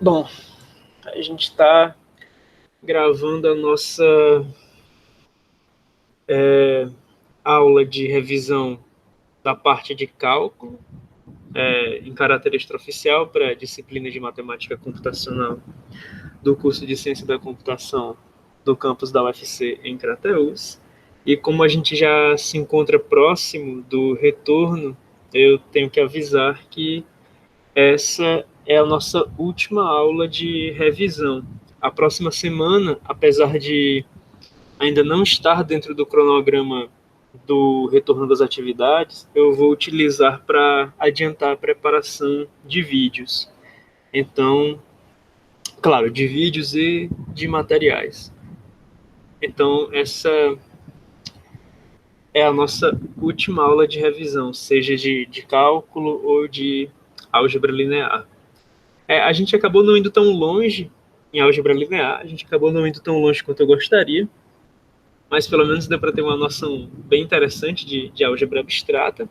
Bom, a gente está gravando a nossa aula de revisão da parte de cálculo, em caráter extraoficial para a disciplina de matemática computacional do curso de ciência da computação do campus da UFC em Crateús. E como a gente já se encontra próximo do retorno, eu tenho que avisar que essa é a nossa última aula de revisão. A próxima semana, apesar de ainda não estar dentro do cronograma do retorno das atividades, eu vou utilizar para adiantar a preparação de vídeos. Então, claro, de vídeos e de materiais. Então, essa é a nossa última aula de revisão, seja de cálculo ou de álgebra linear. A gente acabou não indo tão longe em álgebra linear, a gente acabou não indo tão longe quanto eu gostaria, mas pelo menos deu para ter uma noção bem interessante de álgebra abstrata.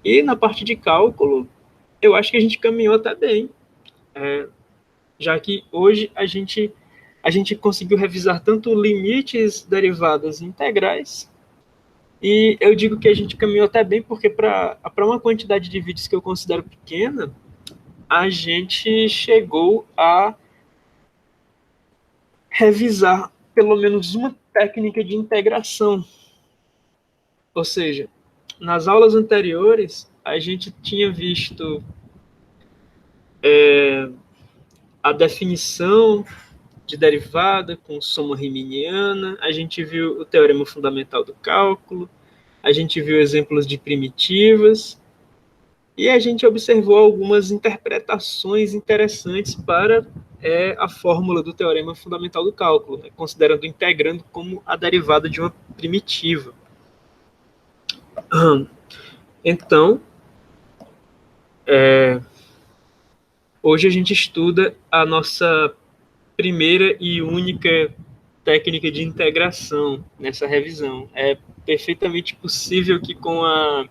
E na parte de cálculo, eu acho que a gente caminhou até bem, já que hoje a gente conseguiu revisar tanto limites, derivadas e integrais. E eu digo que a gente caminhou até bem porque para uma quantidade de vídeos que eu considero pequena, a gente chegou a revisar pelo menos uma técnica de integração. Ou seja, nas aulas anteriores, a gente tinha visto a definição de derivada com soma riemanniana, a gente viu o teorema fundamental do cálculo, a gente viu exemplos de primitivas, e a gente observou algumas interpretações interessantes para a fórmula do teorema fundamental do cálculo, né, considerando integrando como a derivada de uma primitiva. Então, hoje a gente estuda a nossa primeira e única técnica de integração nessa revisão. É perfeitamente possível que com a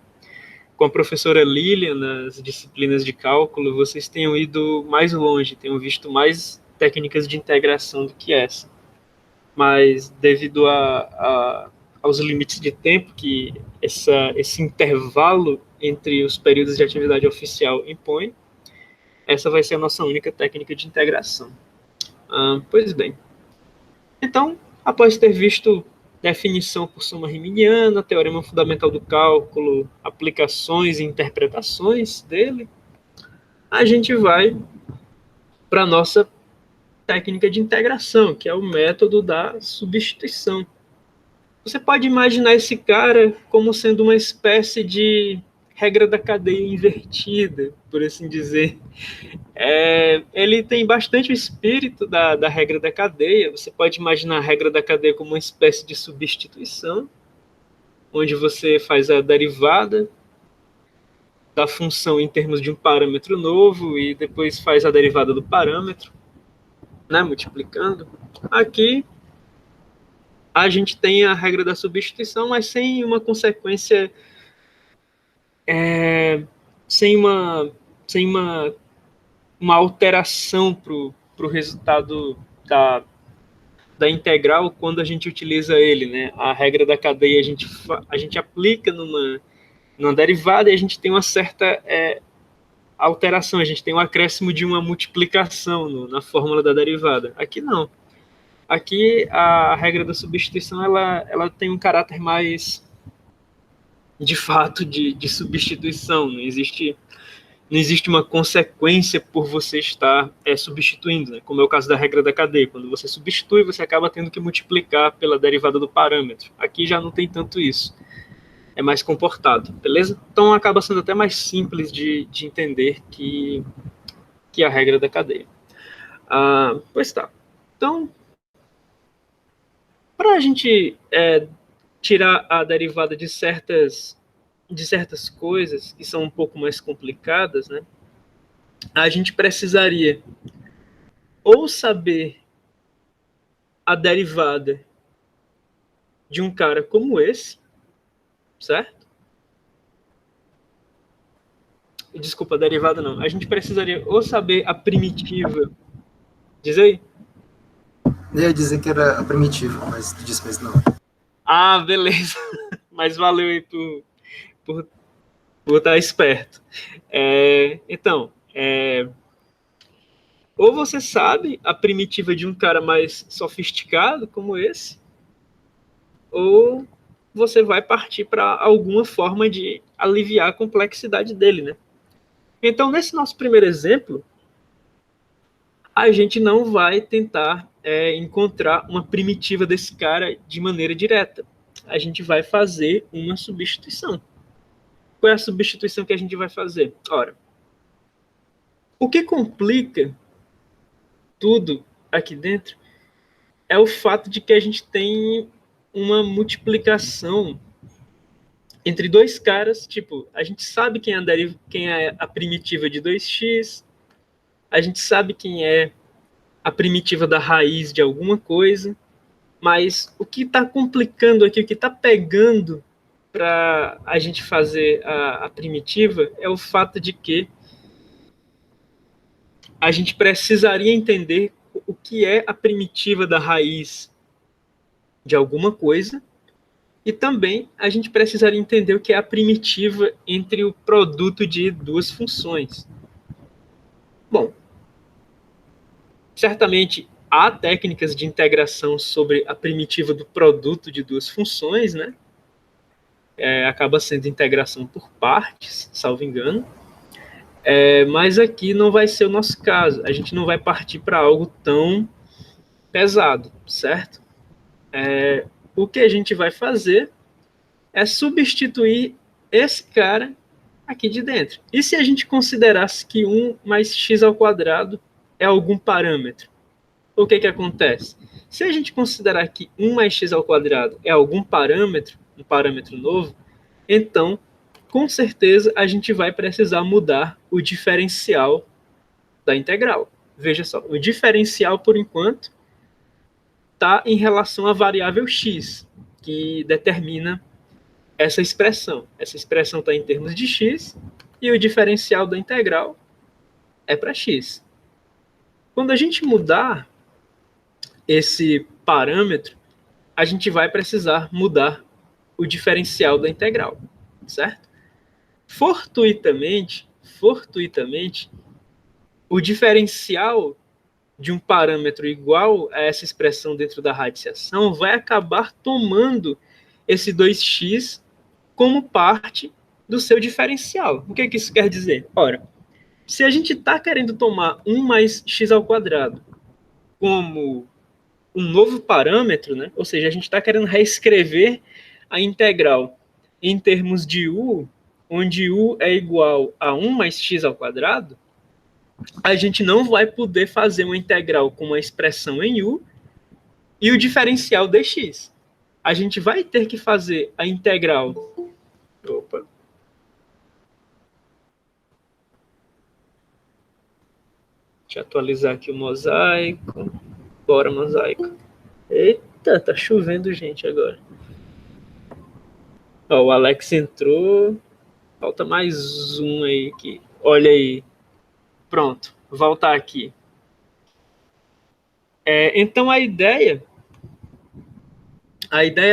professora Lilian, nas disciplinas de cálculo, vocês tenham ido mais longe, tenham visto mais técnicas de integração do que essa. Mas devido aos limites de tempo que esse intervalo entre os períodos de atividade oficial impõe, essa vai ser a nossa única técnica de integração. Pois bem. Então, após ter visto definição por soma riemanniana, teorema fundamental do cálculo, aplicações e interpretações dele, a gente vai para a nossa técnica de integração, que é o método da substituição. Você pode imaginar esse cara como sendo uma espécie de regra da cadeia invertida, por assim dizer. Ele tem bastante o espírito da regra da cadeia. Você pode imaginar a regra da cadeia como uma espécie de substituição, onde você faz a derivada da função em termos de um parâmetro novo e depois faz a derivada do parâmetro, né, multiplicando. Aqui a gente tem a regra da substituição, mas sem uma consequência, sem uma alteração para o resultado da integral quando a gente utiliza ele, né? A regra da cadeia a gente aplica numa derivada e a gente tem uma certa alteração, a gente tem um acréscimo de uma multiplicação na fórmula da derivada. Aqui não. Aqui a regra da substituição ela tem um caráter mais de fato de substituição, não existe uma consequência por você estar substituindo, né? Como é o caso da regra da cadeia. Quando você substitui, você acaba tendo que multiplicar pela derivada do parâmetro. Aqui já não tem tanto isso. É mais comportado, beleza? Então acaba sendo até mais simples de entender que a regra da cadeia. Pois tá. Então, para a gente tirar a derivada de certas coisas que são um pouco mais complicadas, né? A gente precisaria ou saber a derivada de um cara como esse, certo? Desculpa, derivada não. A gente precisaria ou saber a primitiva. Diz aí. Eu ia dizer que era a primitiva, mas tu disse mesmo não. Ah, beleza. Mas valeu aí por estar esperto. Então, ou você sabe a primitiva de um cara mais sofisticado como esse, ou você vai partir para alguma forma de aliviar a complexidade dele, né? Então, nesse nosso primeiro exemplo, a gente não vai tentar encontrar uma primitiva desse cara de maneira direta. A gente vai fazer uma substituição. Qual é a substituição que a gente vai fazer? Ora, o que complica tudo aqui dentro é o fato de que a gente tem uma multiplicação entre dois caras, tipo, a gente sabe quem é a primitiva de 2x, a gente sabe quem é a primitiva da raiz de alguma coisa, mas o que está complicando aqui, o que está pegando para a gente fazer a primitiva é o fato de que a gente precisaria entender o que é a primitiva da raiz de alguma coisa e também a gente precisaria entender o que é a primitiva entre o produto de duas funções. Bom, certamente há técnicas de integração sobre a primitiva do produto de duas funções, né? Acaba sendo integração por partes, salvo engano. Mas aqui não vai ser o nosso caso. A gente não vai partir para algo tão pesado, certo? O que a gente vai fazer é substituir esse cara aqui de dentro. E se a gente considerasse que 1 mais x ao quadrado é algum parâmetro? O que acontece? Se a gente considerar que 1 mais x ao quadrado é algum parâmetro, um parâmetro novo, então, com certeza, a gente vai precisar mudar o diferencial da integral. Veja só, o diferencial, por enquanto, está em relação à variável x, que determina essa expressão. Essa expressão está em termos de x, e o diferencial da integral é para x. Quando a gente mudar esse parâmetro, a gente vai precisar mudar o diferencial da integral, certo? Fortuitamente, o diferencial de um parâmetro igual a essa expressão dentro da radiciação vai acabar tomando esse 2x como parte do seu diferencial. O que isso quer dizer? Ora, se a gente está querendo tomar 1 mais x ao quadrado como um novo parâmetro, né? Ou seja, a gente está querendo reescrever a integral em termos de u, onde u é igual a 1 mais x ao quadrado, a gente não vai poder fazer uma integral com uma expressão em u e o diferencial dx. A gente vai ter que fazer a integral... Opa. Deixa eu atualizar aqui o mosaico. Bora, mosaico. Eita, tá chovendo gente agora. Ó, o Alex entrou. Falta mais um aí que... Olha aí. Pronto, voltar aqui. Então a ideia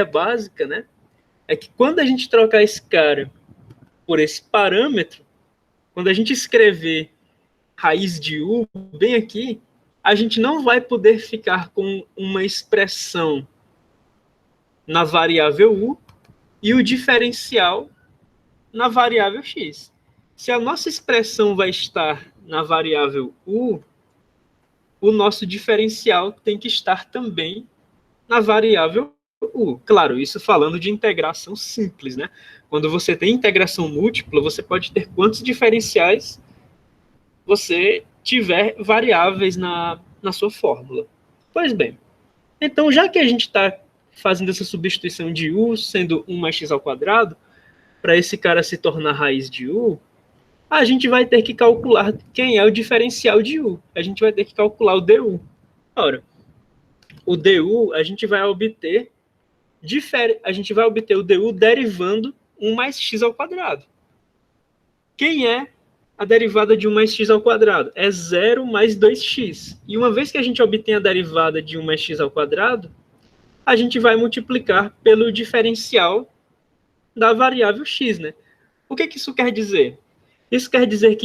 básica, né, é que quando a gente trocar esse cara por esse parâmetro, quando a gente escrever raiz de u bem aqui, a gente não vai poder ficar com uma expressão na variável u e o diferencial na variável x. Se a nossa expressão vai estar na variável u, o nosso diferencial tem que estar também na variável u. Claro, isso falando de integração simples, né? Quando você tem integração múltipla, você pode ter quantos diferenciais você tiver variáveis na sua fórmula. Pois bem, então já que a gente está fazendo essa substituição de u sendo 1 mais x ao quadrado, para esse cara se tornar raiz de u, a gente vai ter que calcular quem é o diferencial de u. A gente vai ter que calcular o du. Ora, o du a gente vai obter o du derivando 1 mais x ao quadrado. Quem é a derivada de 1 mais x ao quadrado? É 0 mais 2x. E uma vez que a gente obtém a derivada de 1 mais x ao quadrado, a gente vai multiplicar pelo diferencial da variável x, né? O que isso quer dizer? Isso quer dizer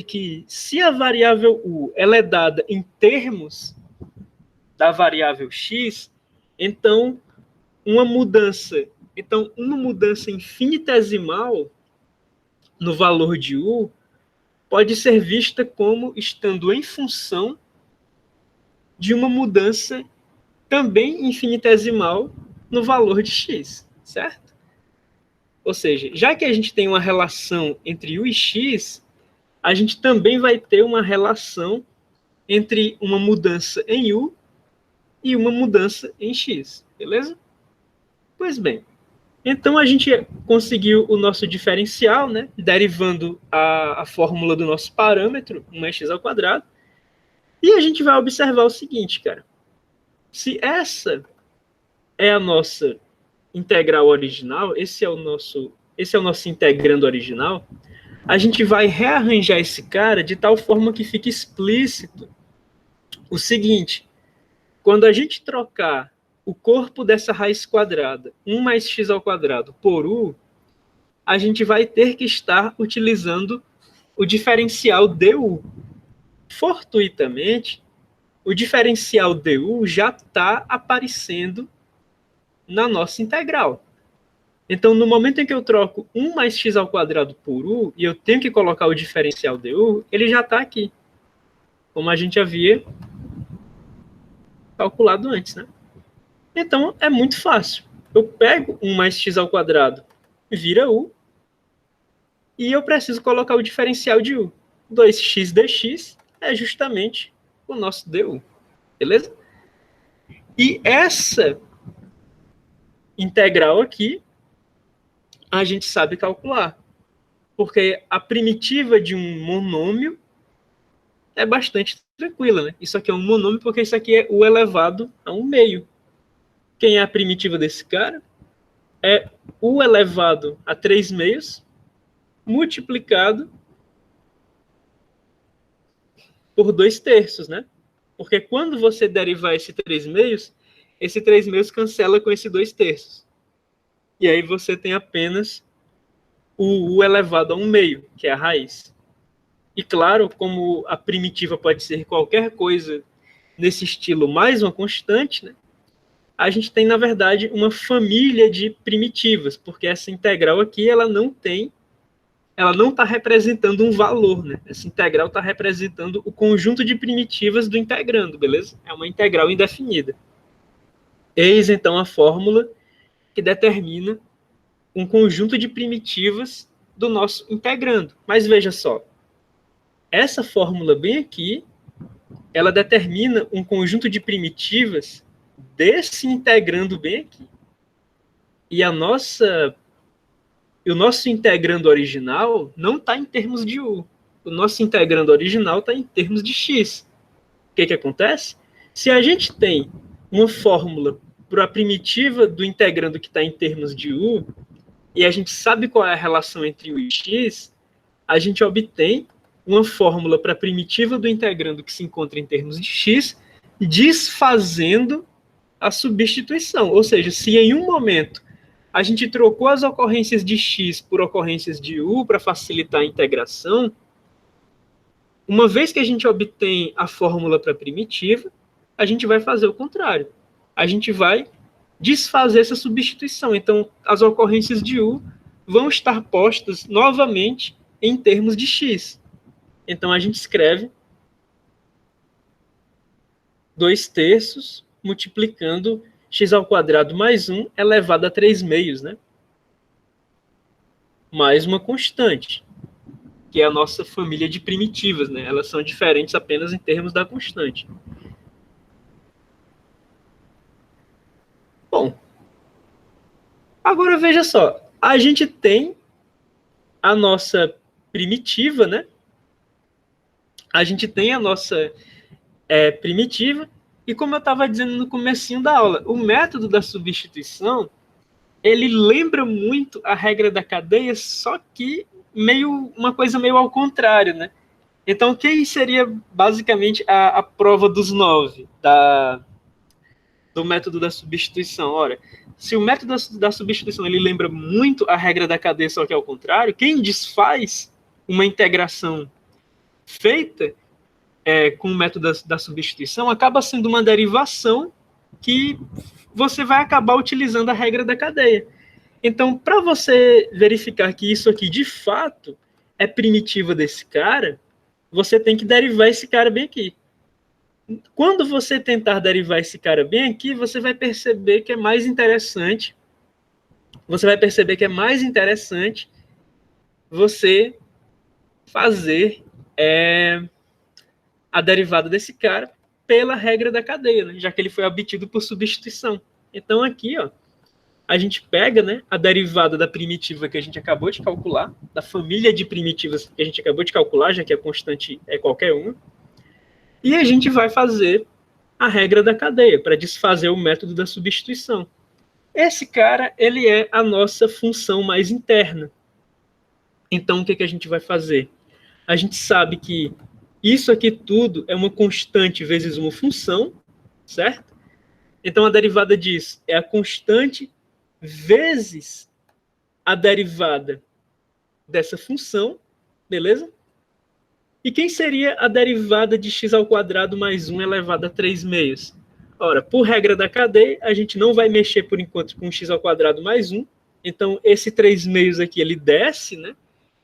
que se a variável u ela é dada em termos da variável x, então uma mudança infinitesimal no valor de u pode ser vista como estando em função de uma mudança também infinitesimal no valor de x, certo? Ou seja, já que a gente tem uma relação entre u e x, a gente também vai ter uma relação entre uma mudança em u e uma mudança em x, beleza? Pois bem, então a gente conseguiu o nosso diferencial, né, derivando a fórmula do nosso parâmetro, 1 mais x ao quadrado, e a gente vai observar o seguinte, cara. Se essa é a nossa integral original, esse é o nosso integrando original, a gente vai rearranjar esse cara de tal forma que fique explícito o seguinte: quando a gente trocar o corpo dessa raiz quadrada, 1 mais x ao quadrado, por u, a gente vai ter que estar utilizando o diferencial du. Fortuitamente, o diferencial du já está aparecendo na nossa integral. Então, no momento em que eu troco 1 mais x ao quadrado por u, e eu tenho que colocar o diferencial du, ele já está aqui, como a gente havia calculado antes, né? Então, é muito fácil. Eu pego 1 mais x ao quadrado, vira u, e eu preciso colocar o diferencial de u. 2x dx é justamente o nosso du, beleza? E essa integral aqui, a gente sabe calcular, porque a primitiva de um monômio é bastante tranquila, né? Isso aqui é um monômio porque isso aqui é u elevado a 1 meio. Quem é a primitiva desse cara? É u elevado a 3 meios multiplicado por 2 terços, né? Porque quando você derivar esse 3 meios, esse 3 meios cancela com esse 2 terços. E aí você tem apenas o u elevado a 1 meio, que é a raiz. E claro, como a primitiva pode ser qualquer coisa nesse estilo mais uma constante, né? A gente tem, na verdade, uma família de primitivas, porque essa integral aqui, ela não está representando um valor, né? Essa integral está representando o conjunto de primitivas do integrando, beleza? É uma integral indefinida. Eis, então, a fórmula que determina um conjunto de primitivas do nosso integrando. Mas veja só, essa fórmula bem aqui, ela determina um conjunto de primitivas desse integrando bem aqui. E o nosso integrando original não está em termos de u. O nosso integrando original está em termos de x. O que acontece? Se a gente tem uma fórmula para a primitiva do integrando que está em termos de u, e a gente sabe qual é a relação entre u e x, a gente obtém uma fórmula para a primitiva do integrando que se encontra em termos de x, desfazendo a substituição. Ou seja, se em um momento a gente trocou as ocorrências de x por ocorrências de u para facilitar a integração, uma vez que a gente obtém a fórmula para a primitiva, a gente vai fazer o contrário. A gente vai desfazer essa substituição. Então, as ocorrências de u vão estar postas novamente em termos de x. Então, a gente escreve 2 terços multiplicando x ao quadrado mais 1 elevado a 3 meios, né? Mais uma constante, que é a nossa família de primitivas, né? Elas são diferentes apenas em termos da constante. Bom, agora veja só, a gente tem a nossa primitiva, né? A gente tem a nossa primitiva, e como eu estava dizendo no comecinho da aula, o método da substituição, ele lembra muito a regra da cadeia, só que uma coisa meio ao contrário, né? Então, quem seria basicamente a prova dos 9 do método da substituição? Ora, se o método da substituição ele lembra muito a regra da cadeia, só que ao contrário, quem desfaz uma integração feita com o método da substituição acaba sendo uma derivação que você vai acabar utilizando a regra da cadeia. Então, para você verificar que isso aqui de fato é primitiva desse cara, você tem que derivar esse cara bem aqui. Quando você tentar derivar esse cara bem aqui, você vai perceber que é mais interessante. Você vai perceber que é mais interessante você fazer a derivada desse cara pela regra da cadeia, né? Já que ele foi obtido por substituição. Então aqui, ó, a gente pega, né, a derivada da primitiva que a gente acabou de calcular, da família de primitivas que a gente acabou de calcular, já que a constante é qualquer uma, e a gente vai fazer a regra da cadeia para desfazer o método da substituição. Esse cara, ele é a nossa função mais interna. Então, o que a gente vai fazer? A gente sabe que isso aqui tudo é uma constante vezes uma função, certo? Então, a derivada disso é a constante vezes a derivada dessa função, beleza? E quem seria a derivada de x ao quadrado mais 1 elevado a 3 meios? Ora, por regra da cadeia, a gente não vai mexer por enquanto com x ao quadrado mais 1. Então, esse 3 meios aqui, ele desce, né,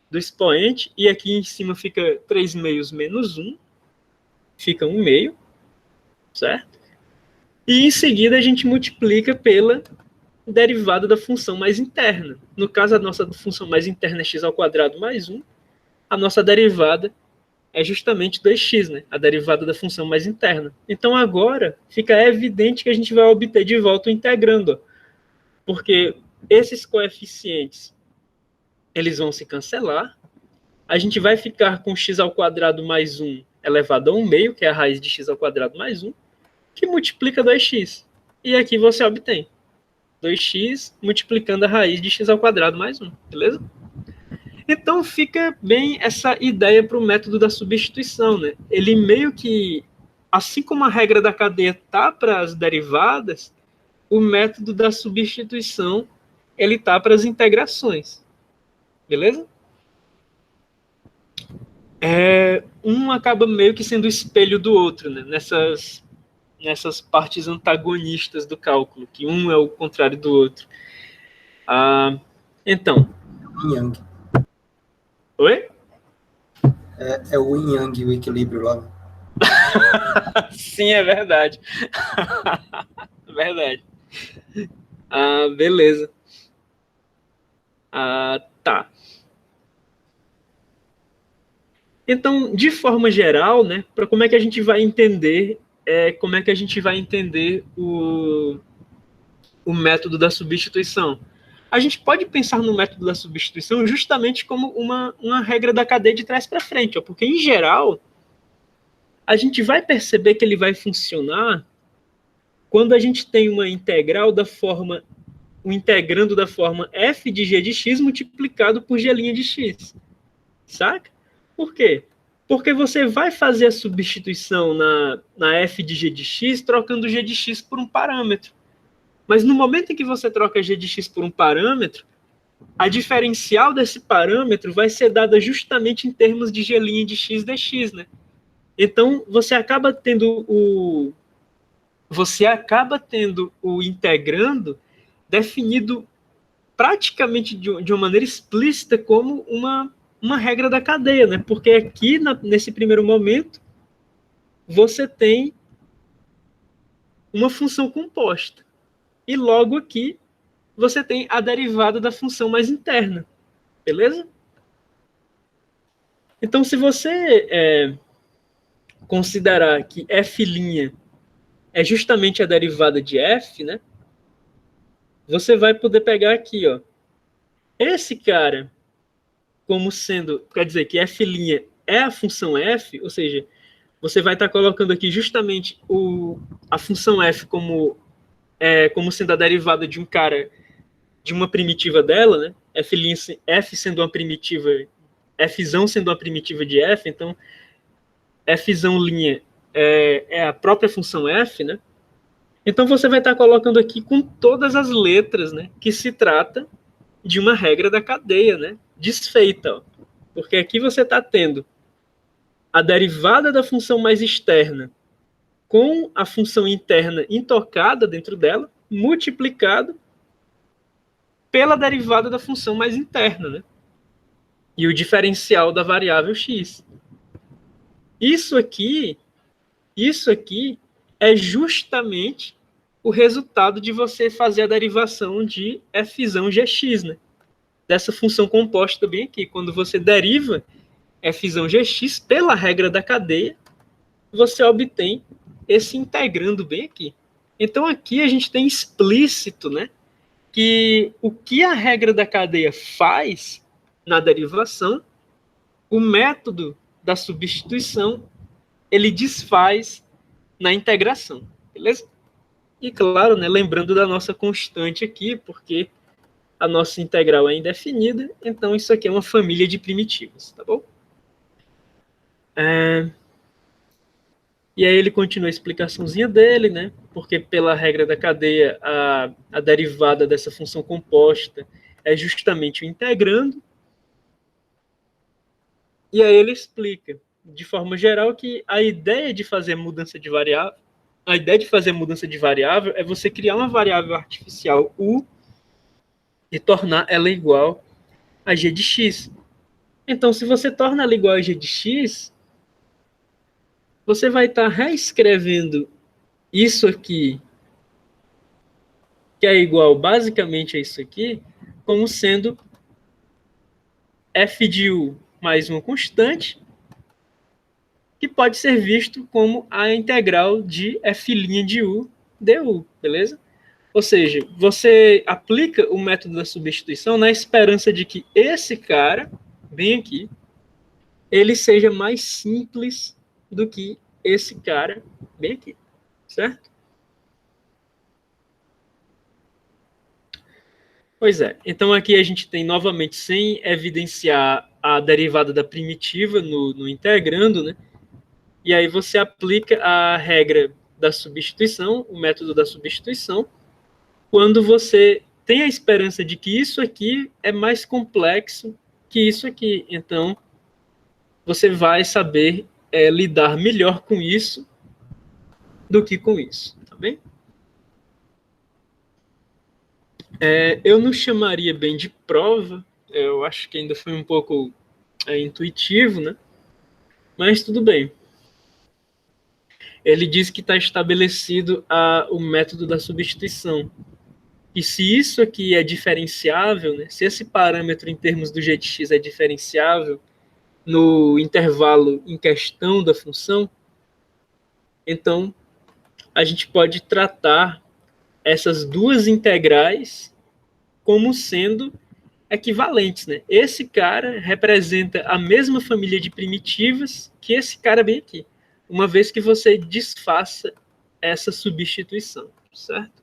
do expoente, e aqui em cima fica 3 meios menos 1, fica 1 meio, certo? E em seguida a gente multiplica pela derivada da função mais interna. No caso, a nossa função mais interna é x ao quadrado mais 1. A nossa derivada é justamente 2x, né? A derivada da função mais interna. Então agora fica evidente que a gente vai obter de volta o integrando, ó, porque esses coeficientes eles vão se cancelar. A gente vai ficar com x ao quadrado mais 1 elevado a 1 meio, que é a raiz de x ao quadrado mais 1, que multiplica 2x. E aqui você obtém 2x multiplicando a raiz de x ao quadrado mais 1, beleza? Então fica bem essa ideia para o método da substituição, né? Ele meio que, assim como a regra da cadeia tá para as derivadas, o método da substituição ele tá para as integrações, beleza? Um acaba meio que sendo o espelho do outro, né? Nessas partes antagonistas do cálculo, que um é o contrário do outro. Então. Yin-yang. Oi? É o yin-yang, o equilíbrio lá. Sim, é verdade. Verdade. Beleza. Tá. Então, de forma geral, né, para como é que a gente vai entender, o método da substituição? A gente pode pensar no método da substituição justamente como uma regra da cadeia de trás para frente, ó, porque, em geral, a gente vai perceber que ele vai funcionar quando a gente tem uma integral o integrando da forma f de g de x multiplicado por g' de x. Saca? Por quê? Porque você vai fazer a substituição na f de g de x trocando g de x por um parâmetro. Mas no momento em que você troca g de x por um parâmetro, a diferencial desse parâmetro vai ser dada justamente em termos de g' de x dx, né? Então, você acaba tendo o integrando definido praticamente de uma maneira explícita como uma regra da cadeia, né? Porque aqui, nesse primeiro momento, você tem uma função composta. E logo aqui, você tem a derivada da função mais interna. Beleza? Então, se você considerar que f' é justamente a derivada de f, né? Você vai poder pegar aqui, ó, esse cara como sendo, quer dizer que f' é a função f, ou seja, você vai estar colocando aqui justamente a função f como sendo a derivada de um cara, de uma primitiva dela, né? F sendo uma primitiva Fzão sendo uma primitiva de f, então Fzão' é a própria função f, né? Então você vai estar colocando aqui com todas as letras, né, que se trata de uma regra da cadeia, né, desfeita, ó. Porque aqui você está tendo a derivada da função mais externa com a função interna intocada dentro dela, multiplicado pela derivada da função mais interna, né? E o diferencial da variável x. Isso aqui é justamente o resultado de você fazer a derivação de fzão gx, né? Dessa função composta bem aqui. Quando você deriva fzão gx pela regra da cadeia, você obtém esse integrando bem aqui. Então aqui a gente tem explícito, né, que o que a regra da cadeia faz na derivação, o método da substituição, ele desfaz na integração, beleza? E claro, né, lembrando da nossa constante aqui, porque a nossa integral é indefinida, então isso aqui é uma família de primitivas, tá bom? E aí ele continua a explicaçãozinha dele, né? Porque pela regra da cadeia, a derivada dessa função composta é justamente o integrando. E aí ele explica, de forma geral, que a ideia de fazer mudança de variável, é você criar uma variável artificial u e tornar ela igual a g de x. Então, se você torna ela igual a g de x, você vai estar reescrevendo isso aqui, que é igual basicamente a isso aqui, como sendo f de u mais uma constante, que pode ser visto como a integral de f' de u du, beleza? Ou seja, você aplica o método da substituição na esperança de que esse cara, bem aqui, ele seja mais simples do que esse cara, bem aqui, certo? Pois é, então aqui a gente tem novamente, sem evidenciar a derivada da primitiva no integrando, né? E aí você aplica a regra da substituição, o método da substituição, quando você tem a esperança de que isso aqui é mais complexo que isso aqui. Então, você vai saber lidar melhor com isso do que com isso, tá bem? Eu não chamaria bem de prova, eu acho que ainda foi um pouco intuitivo, né? Mas tudo bem. Ele diz que está estabelecido o método da substituição. E se isso aqui é diferenciável, né, se esse parâmetro em termos do g de x é diferenciável no intervalo em questão da função, então a gente pode tratar essas duas integrais como sendo equivalentes, né? Esse cara representa a mesma família de primitivas que esse cara bem aqui, uma vez que você desfaça essa substituição, certo?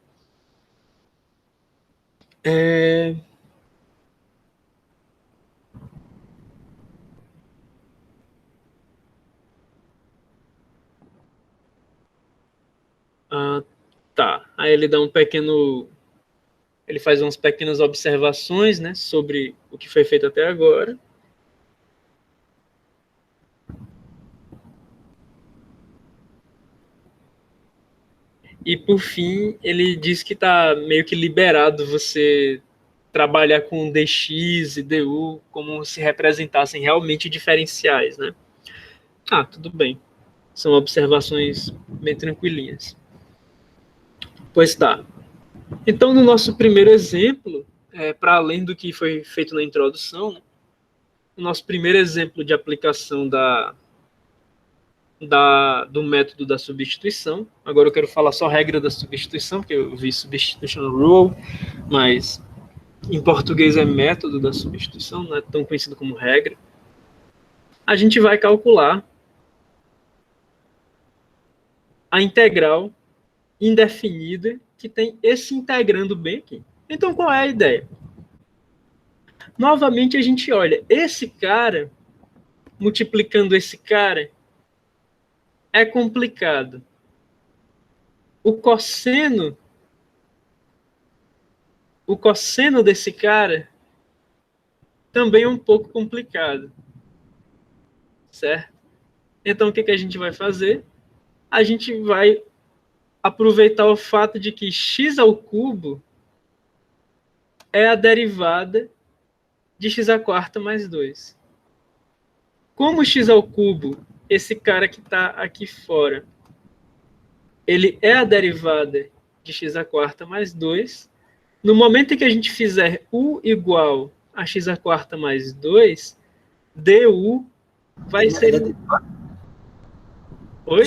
Tá. Aí ele dá ele faz umas pequenas observações, né, sobre o que foi feito até agora. E por fim, ele diz que está meio que liberado você trabalhar com dx e du como se representassem realmente diferenciais, né? Tudo bem. São observações bem tranquilinhas. Pois tá. Então, no nosso primeiro exemplo, para além do que foi feito na introdução, né, o nosso primeiro exemplo de aplicação do método da substituição. Agora eu quero falar só regra da substituição, porque eu vi substitution rule, mas em português é método da substituição, não é tão conhecido como regra. A gente vai calcular a integral indefinida que tem esse integrando bem aqui. Então, qual é a ideia? Novamente, a gente olha, esse cara, multiplicando esse cara é complicado. O cosseno desse cara também é um pouco complicado, certo? Então, o que a gente vai fazer? A gente vai aproveitar o fato de que x ao cubo é a derivada de x à quarta mais 2. Como x ao cubo, esse cara que está aqui fora, ele é a derivada de x à quarta mais 2, no momento em que a gente fizer u igual a x à quarta mais 2, du vai ser... Oi?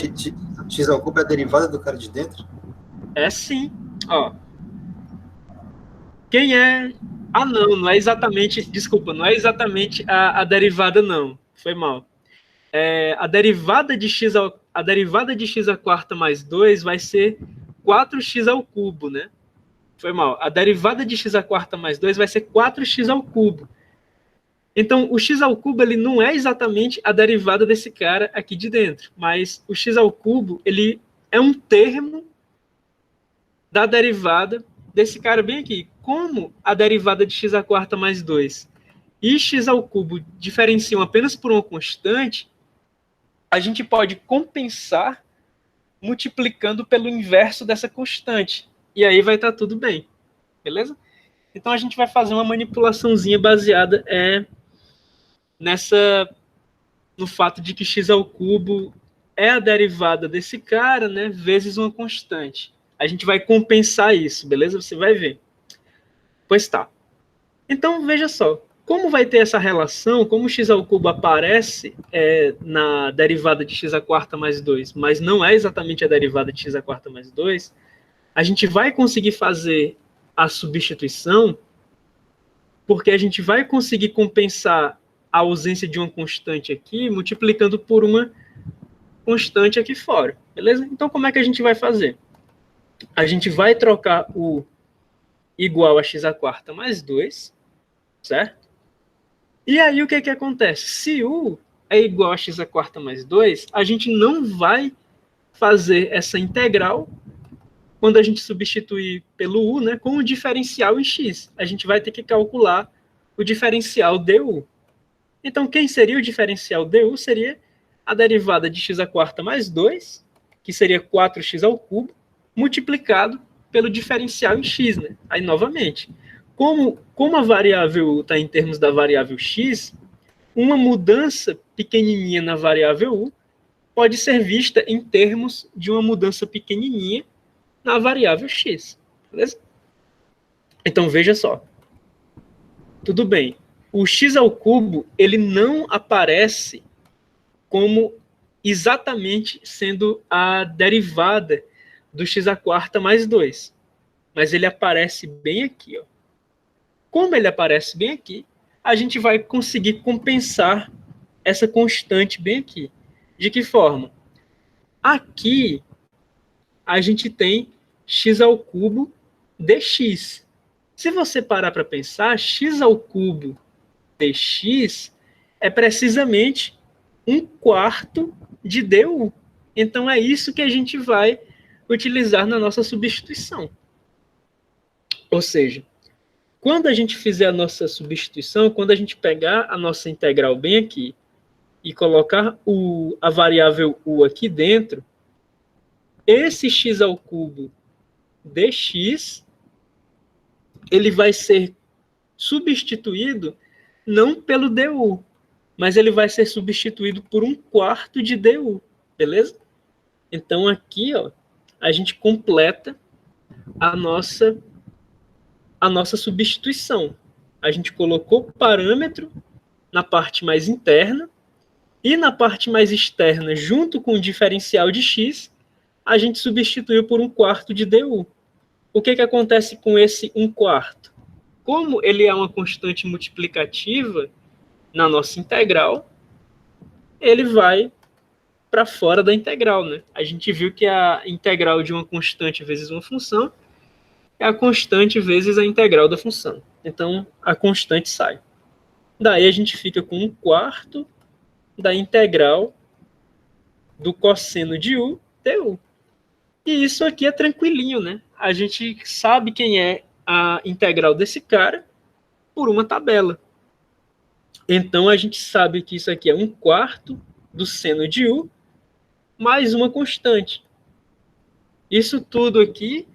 X ao cubo é a derivada do cara de dentro? É sim. Ó. Quem é... Ah, não é exatamente... Desculpa, não é exatamente a derivada, não. Foi mal. A derivada de x à quarta mais 2 vai ser 4x ao cubo, né? Foi mal. A derivada de x à quarta mais 2 vai ser 4x ao cubo. Então, o x ao cubo ele não é exatamente a derivada desse cara aqui de dentro, mas o x ao cubo ele é um termo da derivada desse cara bem aqui. Como a derivada de x à quarta mais 2 e x ao cubo diferenciam apenas por uma constante, a gente pode compensar multiplicando pelo inverso dessa constante. E aí vai estar tudo bem. Beleza? Então a gente vai fazer uma manipulaçãozinha baseada no fato de que x ao cubo é a derivada desse cara, né, vezes uma constante. A gente vai compensar isso, beleza? Você vai ver. Pois tá. Então, veja só. Como vai ter essa relação, como x ao cubo aparece na derivada de x à quarta mais 2, mas não é exatamente a derivada de x à quarta mais 2, a gente vai conseguir fazer a substituição porque a gente vai conseguir compensar a ausência de uma constante aqui multiplicando por uma constante aqui fora, beleza? Então, como é que a gente vai fazer? A gente vai trocar o igual a x à quarta mais 2, certo? E aí, o que acontece? Se u é igual a x à quarta mais 2, a gente não vai fazer essa integral quando a gente substituir pelo u, né, com o diferencial em x. A gente vai ter que calcular o diferencial du. Então, quem seria o diferencial du? Seria a derivada de x à quarta mais 2, que seria 4x ao cubo, multiplicado pelo diferencial em x. Né? Aí, novamente, como a variável u está em termos da variável x, uma mudança pequenininha na variável u pode ser vista em termos de uma mudança pequenininha na variável x. Beleza? Então, veja só. Tudo bem. O x ao cubo, ele não aparece como exatamente sendo a derivada do x à quarta mais 2. Mas ele aparece bem aqui. Ó. Como ele aparece bem aqui, a gente vai conseguir compensar essa constante bem aqui. De que forma? Aqui, a gente tem x ao cubo dx. Se você parar para pensar, x ao cubo dx é precisamente 1/4 de du. Então, é isso que a gente vai utilizar na nossa substituição. Ou seja, quando a gente fizer a nossa substituição, quando a gente pegar a nossa integral bem aqui e colocar a variável u aqui dentro, esse x ao cubo dx, ele vai ser substituído não pelo du, mas ele vai ser substituído por 1/4 de du, beleza? Então aqui, ó, a gente completa a nossa substituição. A gente colocou o parâmetro na parte mais interna e na parte mais externa, junto com o diferencial de x, a gente substituiu por 1/4 de du. O que acontece com esse 1/4? Como ele é uma constante multiplicativa na nossa integral, ele vai para fora da integral. Né? A gente viu que a integral de uma constante vezes uma função é a constante vezes a integral da função. Então, a constante sai. Daí a gente fica com 1/4 da integral do cosseno de u du. E isso aqui é tranquilinho, né? A gente sabe quem é a integral desse cara por uma tabela. Então, a gente sabe que isso aqui é 1/4 do seno de u mais uma constante. Isso tudo aqui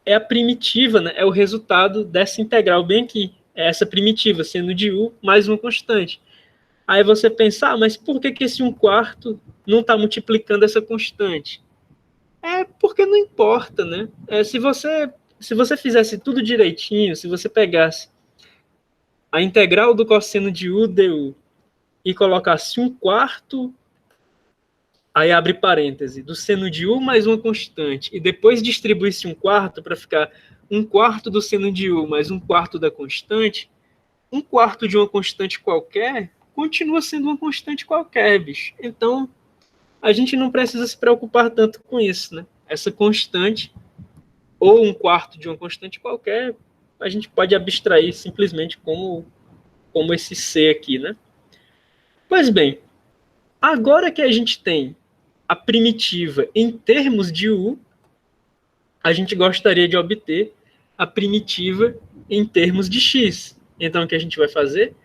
é a primitiva, né? É o resultado dessa integral bem aqui. É essa primitiva, seno de u mais uma constante. Aí você pensa, mas por que esse 1/4 não está multiplicando essa constante? É porque não importa, né? Se você fizesse tudo direitinho, se você pegasse a integral do cosseno de u du e colocasse 1/4, aí abre parêntese, do seno de u mais uma constante, e depois distribuísse 1/4 para ficar 1/4 do seno de u mais 1/4 da constante, 1/4 de uma constante qualquer continua sendo uma constante qualquer, bicho. Então, a gente não precisa se preocupar tanto com isso, né? Essa constante, ou 1/4 de uma constante qualquer, a gente pode abstrair simplesmente como esse C aqui, né? Pois bem, agora que a gente tem a primitiva em termos de u, a gente gostaria de obter a primitiva em termos de x. Então, o que a gente vai fazer?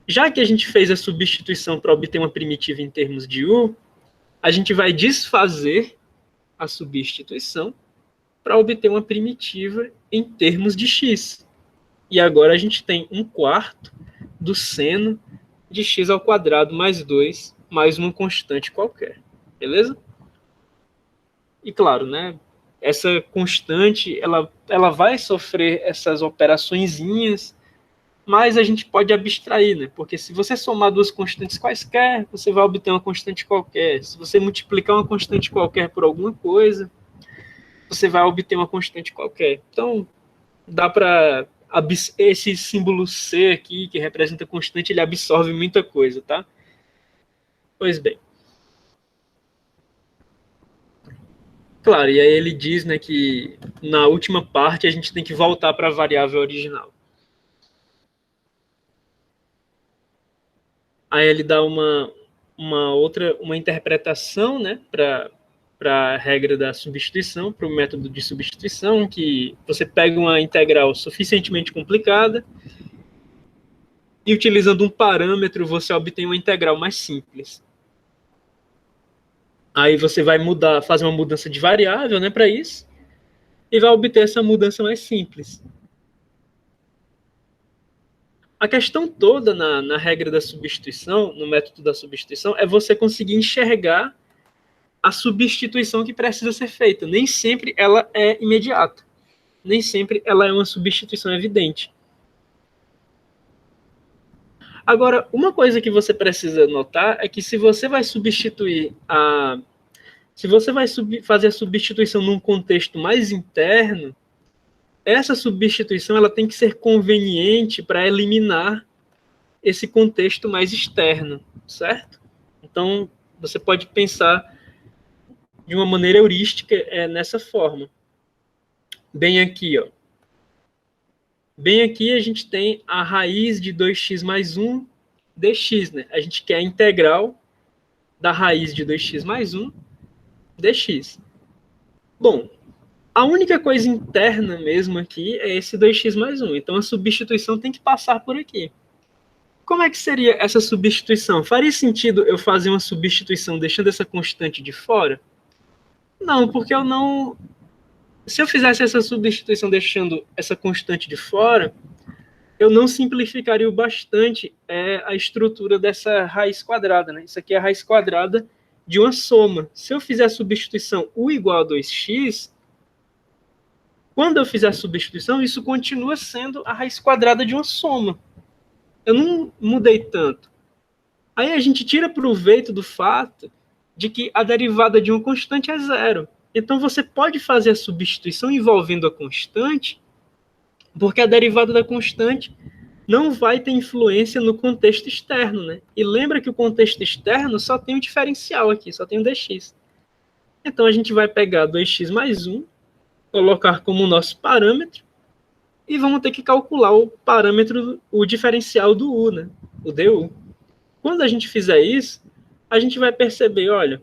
Já que a gente fez a substituição para obter uma primitiva em termos de u, a gente vai desfazer a substituição para obter uma primitiva em termos de x. E agora a gente tem 1/4 do seno de x ao quadrado mais 2, mais uma constante qualquer. Beleza? E claro, né? Essa constante, ela vai sofrer essas operaçõezinhas, mas a gente pode abstrair, né? Porque se você somar duas constantes quaisquer, você vai obter uma constante qualquer. Se você multiplicar uma constante qualquer por alguma coisa, você vai obter uma constante qualquer. Então, dá para... Esse símbolo C aqui, que representa constante, ele absorve muita coisa, tá? Pois bem. Claro, e aí ele diz, né, que na última parte a gente tem que voltar para a variável original. Aí ele dá uma interpretação, né, para a regra da substituição, para o método de substituição, que você pega uma integral suficientemente complicada e utilizando um parâmetro você obtém uma integral mais simples. Aí você vai fazer uma mudança de variável, né, para isso, e vai obter essa mudança mais simples. A questão toda na regra da substituição, no método da substituição, é você conseguir enxergar a substituição que precisa ser feita. Nem sempre ela é imediata. Nem sempre ela é uma substituição evidente. Agora, uma coisa que você precisa notar é que se você vai substituir se você vai fazer a substituição num contexto mais interno, essa substituição ela tem que ser conveniente para eliminar esse contexto mais externo, certo? Então, você pode pensar de uma maneira heurística nessa forma. Bem aqui, ó. Bem aqui a gente tem a raiz de 2x mais 1 dx, né? A gente quer a integral da raiz de 2x mais 1 dx. Bom, a única coisa interna mesmo aqui é esse 2x mais 1. Então, a substituição tem que passar por aqui. Como é que seria essa substituição? Faria sentido eu fazer uma substituição deixando essa constante de fora? Não, porque eu não... Se eu fizesse essa substituição deixando essa constante de fora, eu não simplificaria bastante a estrutura dessa raiz quadrada, né? Isso aqui é a raiz quadrada de uma soma. Se eu fizer a substituição u igual a 2x, quando eu fizer a substituição, isso continua sendo a raiz quadrada de uma soma. Eu não mudei tanto. Aí a gente tira proveito do fato de que a derivada de uma constante é zero. Então você pode fazer a substituição envolvendo a constante, porque a derivada da constante não vai ter influência no contexto externo, né? E lembra que o contexto externo só tem um diferencial aqui, só tem um dx. Então a gente vai pegar 2x mais 1, colocar como nosso parâmetro, e vamos ter que calcular o parâmetro, o diferencial do u, né? O du. Quando a gente fizer isso, a gente vai perceber, olha,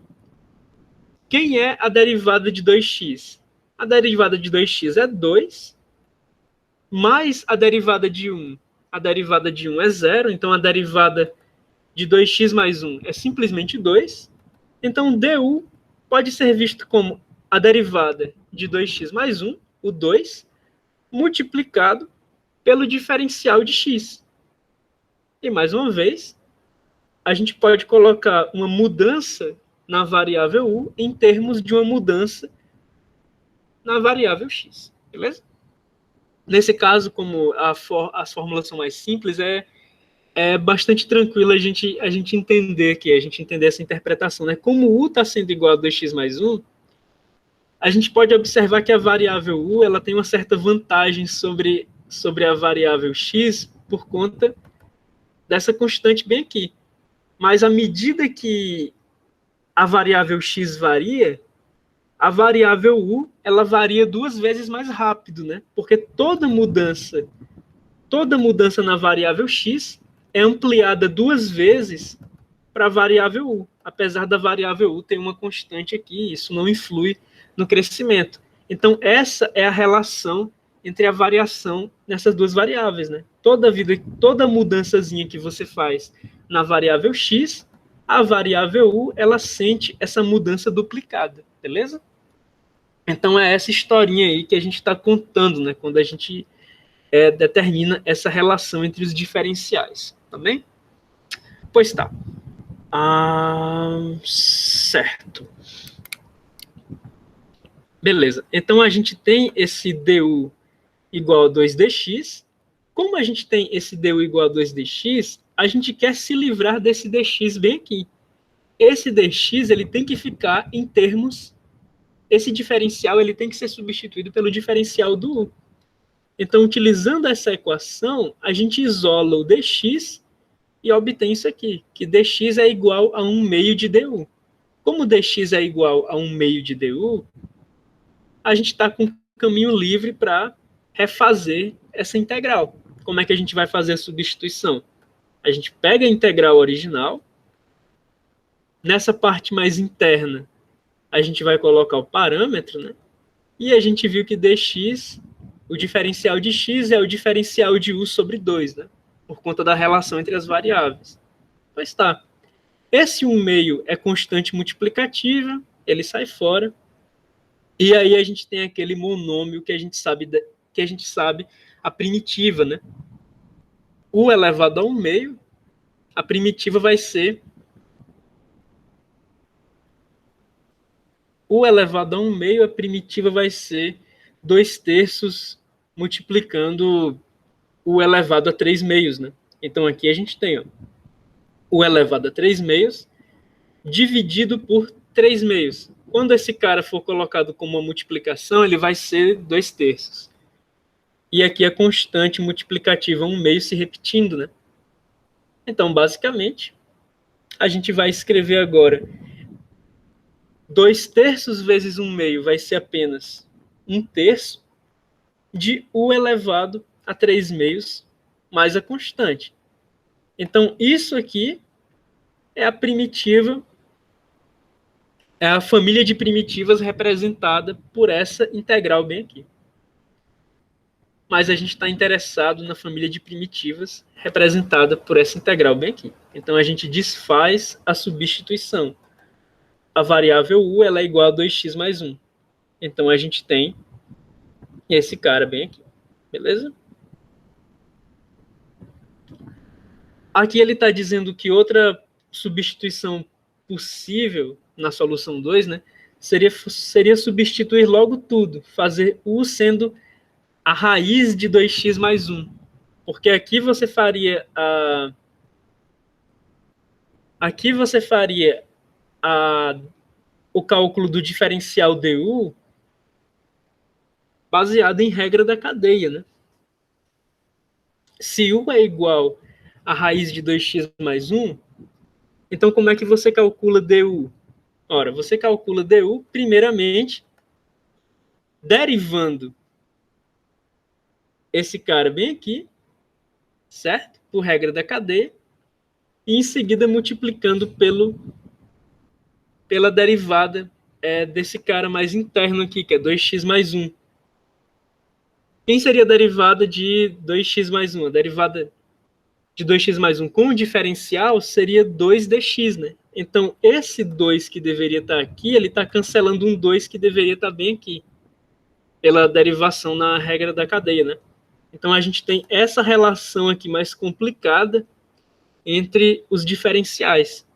quem é a derivada de 2x? A derivada de 2x é 2, mais a derivada de 1. A derivada de 1 é 0, então a derivada de 2x mais 1 é simplesmente 2. Então, du pode ser visto como a derivada de 2x mais 1, o 2, multiplicado pelo diferencial de x. E, mais uma vez, a gente pode colocar uma mudança na variável u em termos de uma mudança na variável x. Beleza? Nesse caso, como as fórmulas são mais simples, é bastante tranquilo a gente entender aqui, a gente entender essa interpretação. Né? Como u está sendo igual a 2x mais 1, a gente pode observar que a variável u ela tem uma certa vantagem sobre a variável x por conta dessa constante bem aqui. Mas à medida que a variável x varia, a variável u ela varia 2 vezes mais rápido, né? Porque toda mudança na variável x é ampliada 2 vezes para a variável u, apesar da variável u ter uma constante aqui, isso não influi no crescimento. Então, essa é a relação entre a variação nessas duas variáveis, né? Toda mudançazinha que você faz na variável x, a variável u, ela sente essa mudança duplicada, beleza? Então, é essa historinha aí que a gente está contando, né? Quando a gente determina essa relação entre os diferenciais, tá bem? Pois tá. Certo. Beleza. Então, a gente tem esse du igual a 2dx. Como a gente tem esse du igual a 2dx, a gente quer se livrar desse dx bem aqui. Esse dx ele tem que ficar em termos... Esse diferencial ele tem que ser substituído pelo diferencial do u. Então, utilizando essa equação, a gente isola o dx e obtém isso aqui, que dx é igual a 1 meio de du. Como dx é igual a 1 meio de du, a gente está com caminho livre para refazer essa integral. Como é que a gente vai fazer a substituição? A gente pega a integral original, nessa parte mais interna, a gente vai colocar o parâmetro, né? E a gente viu que dx, o diferencial de x é o diferencial de u sobre 2, né? Por conta da relação entre as variáveis. Pois tá. Esse 1 meio é constante multiplicativa, ele sai fora. E aí a gente tem aquele monômio que a gente sabe a primitiva, né? U elevado a 1 meio, a primitiva vai ser U elevado a 1 meio, a primitiva vai ser 2/3 multiplicando U elevado a 3 meios, né? Então aqui a gente tem, ó, U elevado a 3 meios dividido por 3 meios. Quando esse cara for colocado como uma multiplicação, ele vai ser 2/3. E aqui a constante multiplicativa 1 meio se repetindo, né? Então, basicamente, a gente vai escrever agora 2/3 vezes 1 meio vai ser apenas 1/3 de U elevado a 3 meios mais a constante. Então, isso aqui é a primitiva, é a família de primitivas representada por essa integral bem aqui. Mas a gente está interessado na família de primitivas representada por essa integral bem aqui. Então, a gente desfaz a substituição. A variável u ela é igual a 2x mais 1. Então, a gente tem esse cara bem aqui. Beleza? Aqui ele está dizendo que outra substituição possível na solução 2, né, seria substituir logo tudo, fazer u sendo a raiz de 2x mais 1. Porque aqui você faria o cálculo do diferencial du baseado em regra da cadeia, né? Se u é igual a raiz de 2x mais 1, então como é que você calcula du? Ora, você calcula du primeiramente derivando esse cara bem aqui, certo? Por regra da cadeia, e em seguida multiplicando pela derivada desse cara mais interno aqui, que é 2x mais 1. Quem seria a derivada de 2x mais 1? A derivada de 2x mais 1 com o diferencial seria 2dx, né? Então, esse 2 que deveria estar aqui, ele está cancelando um 2 que deveria estar bem aqui, pela derivação na regra da cadeia, né? Então, a gente tem essa relação aqui mais complicada entre os diferenciais.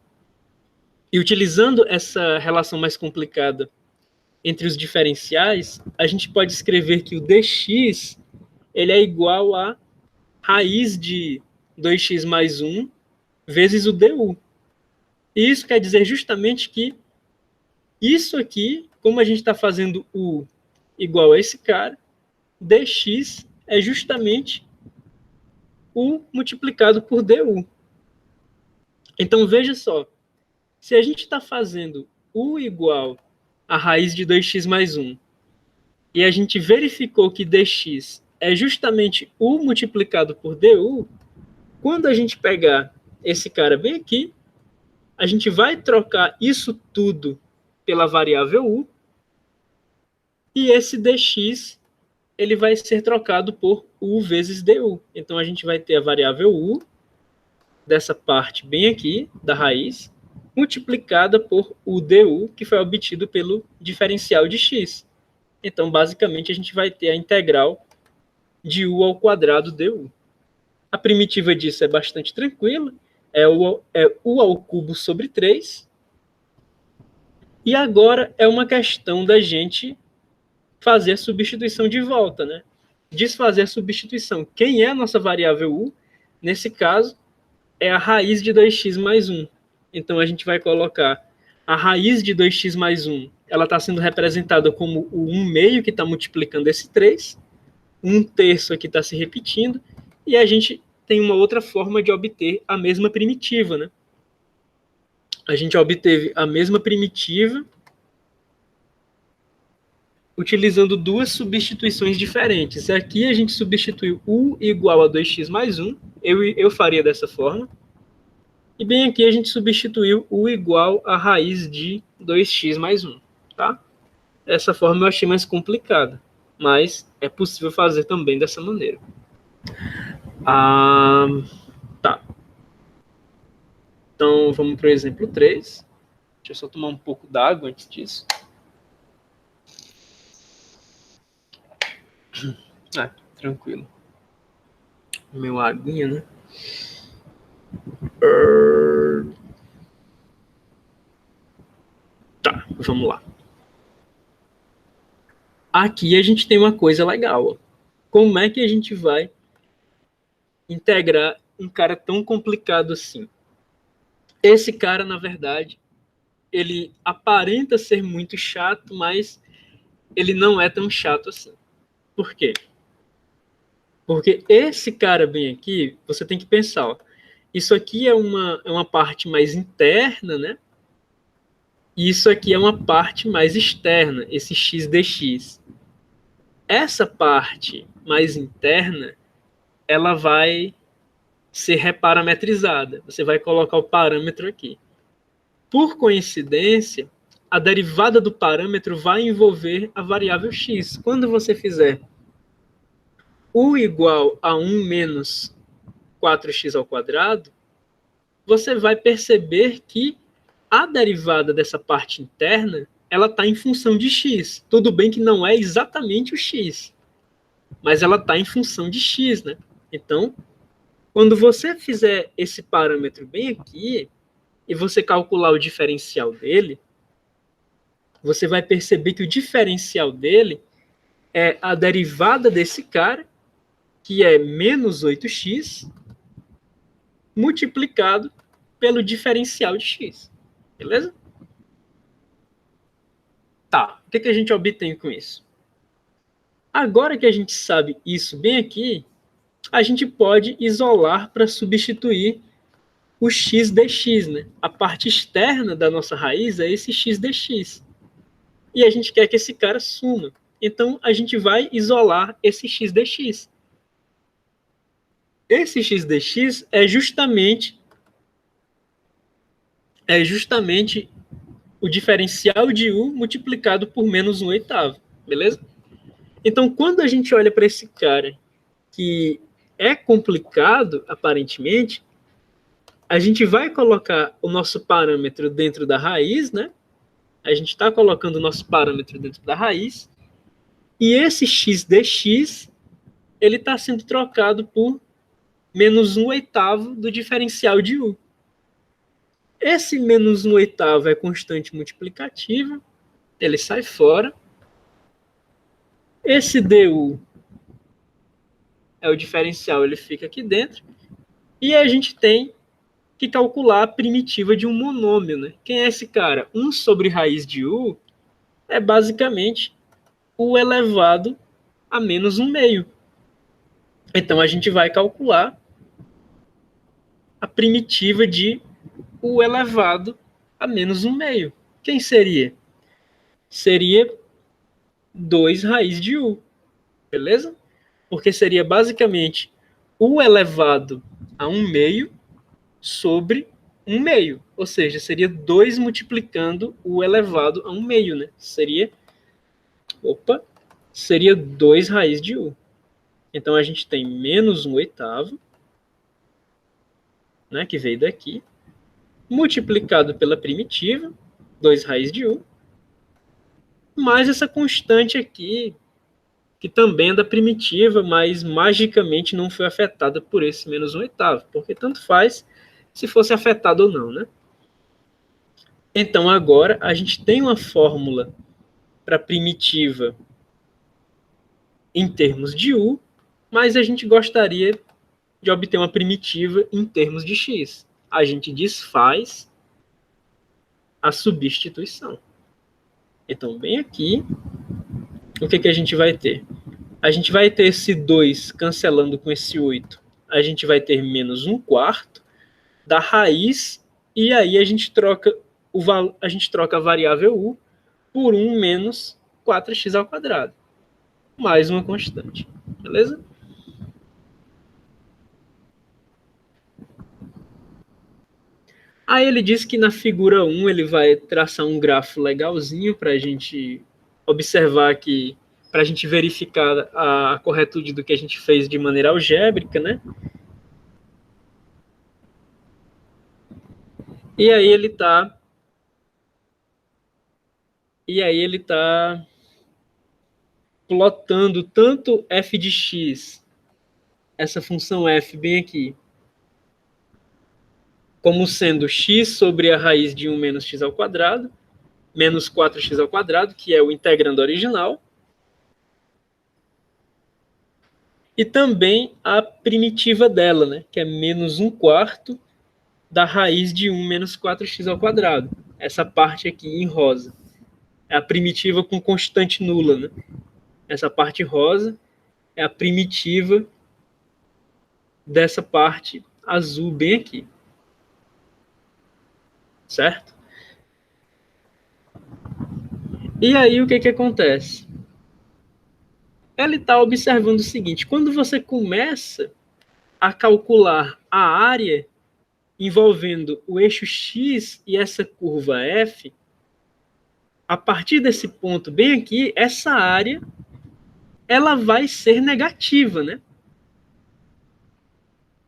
E utilizando essa relação mais complicada entre os diferenciais, a gente pode escrever que o dx ele é igual a raiz de 2x mais 1 vezes o du. E isso quer dizer justamente que isso aqui, como a gente está fazendo u igual a esse cara, dx é justamente u multiplicado por du. Então, veja só, se a gente está fazendo u igual a raiz de 2x mais 1 e a gente verificou que dx é justamente u multiplicado por du, quando a gente pegar esse cara bem aqui, a gente vai trocar isso tudo pela variável u, e esse dx ele vai ser trocado por u vezes du. Então, a gente vai ter a variável u, dessa parte bem aqui, da raiz, multiplicada por u du, que foi obtido pelo diferencial de x. Então, basicamente, a gente vai ter a integral de u ao quadrado du. A primitiva disso é bastante tranquila, é u ao cubo sobre 3. E agora é uma questão da gente fazer a substituição de volta, né? Desfazer a substituição. Quem é a nossa variável u? Nesse caso, é a raiz de 2x mais 1. Então, a gente vai colocar a raiz de 2x mais 1. Ela está sendo representada como o 1 meio, que está multiplicando esse 3. 1 terço aqui está se repetindo. E a gente tem uma outra forma de obter a mesma primitiva, né? A gente obteve a mesma primitiva utilizando duas substituições diferentes. Aqui a gente substituiu u igual a 2x mais 1. Eu faria dessa forma. E bem aqui a gente substituiu u igual a raiz de 2x mais 1. Tá? Essa forma eu achei mais complicada, mas é possível fazer também dessa maneira. Tá. Então, vamos para o exemplo 3. Deixa eu só tomar um pouco d'água antes disso. Tranquilo. Meu aguinha, né? Tá, vamos lá. Aqui a gente tem uma coisa legal. Ó. Como é que a gente vai integrar um cara tão complicado assim? Esse cara, na verdade, ele aparenta ser muito chato, mas ele não é tão chato assim. Por quê? Porque esse cara bem aqui, você tem que pensar, ó, isso aqui é uma parte mais interna, né? E isso aqui é uma parte mais externa, esse x dx. Essa parte mais interna, ela vai ser reparametrizada. Você vai colocar o parâmetro aqui. Por coincidência, a derivada do parâmetro vai envolver a variável x. Quando você fizer u igual a 1 menos 4x ao quadrado, você vai perceber que a derivada dessa parte interna, ela está em função de x. Tudo bem que não é exatamente o x, mas ela está em função de x, né? Então, quando você fizer esse parâmetro bem aqui, e você calcular o diferencial dele, você vai perceber que o diferencial dele é a derivada desse cara, que é menos 8x, multiplicado pelo diferencial de x. Beleza? Tá, o que a gente obtém com isso? Agora que a gente sabe isso bem aqui, a gente pode isolar para substituir o x dx, né? A parte externa da nossa raiz é esse x dx. E a gente quer que esse cara suma. Então, a gente vai isolar esse x dx. esse x dx é justamente o diferencial de u multiplicado por menos 1/8, beleza? Então, quando a gente olha para esse cara que é complicado, aparentemente, a gente vai colocar o nosso parâmetro dentro da raiz, né? A gente está colocando o nosso parâmetro dentro da raiz, e esse x dx, ele está sendo trocado por menos 1/8 do diferencial de u. Esse menos 1/8 é constante multiplicativa, ele sai fora. Esse du é o diferencial, ele fica aqui dentro. E a gente tem que calcular a primitiva de um monômio, né? Quem é esse cara? 1 sobre raiz de u é basicamente u elevado a menos 1/2. Então, a gente vai calcular a primitiva de u elevado a menos 1/2. Quem seria? Seria 2 raiz de u, beleza? Porque seria basicamente u elevado a 1/2 sobre 1/2. Ou seja, seria 2 multiplicando u elevado a 1/2, né? Seria 2 raiz de u. Então, a gente tem menos 1/8, né, que veio daqui, multiplicado pela primitiva, 2 raiz de u, mais essa constante aqui, que também é da primitiva, mas magicamente não foi afetada por esse menos 1/8, porque tanto faz se fosse afetado ou não, né? Então, agora, a gente tem uma fórmula para primitiva em termos de u, mas a gente gostaria de obter uma primitiva em termos de x. A gente desfaz a substituição. Então, bem aqui, o que a gente vai ter? A gente vai ter esse 2 cancelando com esse 8. A gente vai ter menos 1/4 da raiz, e aí a gente troca a variável u por 1 menos 4x². Mais uma constante. Beleza? Aí ele diz que na figura 1 ele vai traçar um grafo legalzinho para a gente observar aqui, para a gente verificar a corretude do que a gente fez de maneira algébrica, né? E aí ele está plotando tanto f de x, essa função f bem aqui, como sendo x sobre a raiz de 1 menos x², menos 4x², que é o integrando original, e também a primitiva dela, né, que é menos 1/4 da raiz de 1 menos 4x². Essa parte aqui em rosa. É a primitiva com constante nula, né? Essa parte rosa é a primitiva dessa parte azul bem aqui. Certo? E aí o que acontece? Ele está observando o seguinte: quando você começa a calcular a área envolvendo o eixo x e essa curva f, a partir desse ponto bem aqui, essa área ela vai ser negativa, né?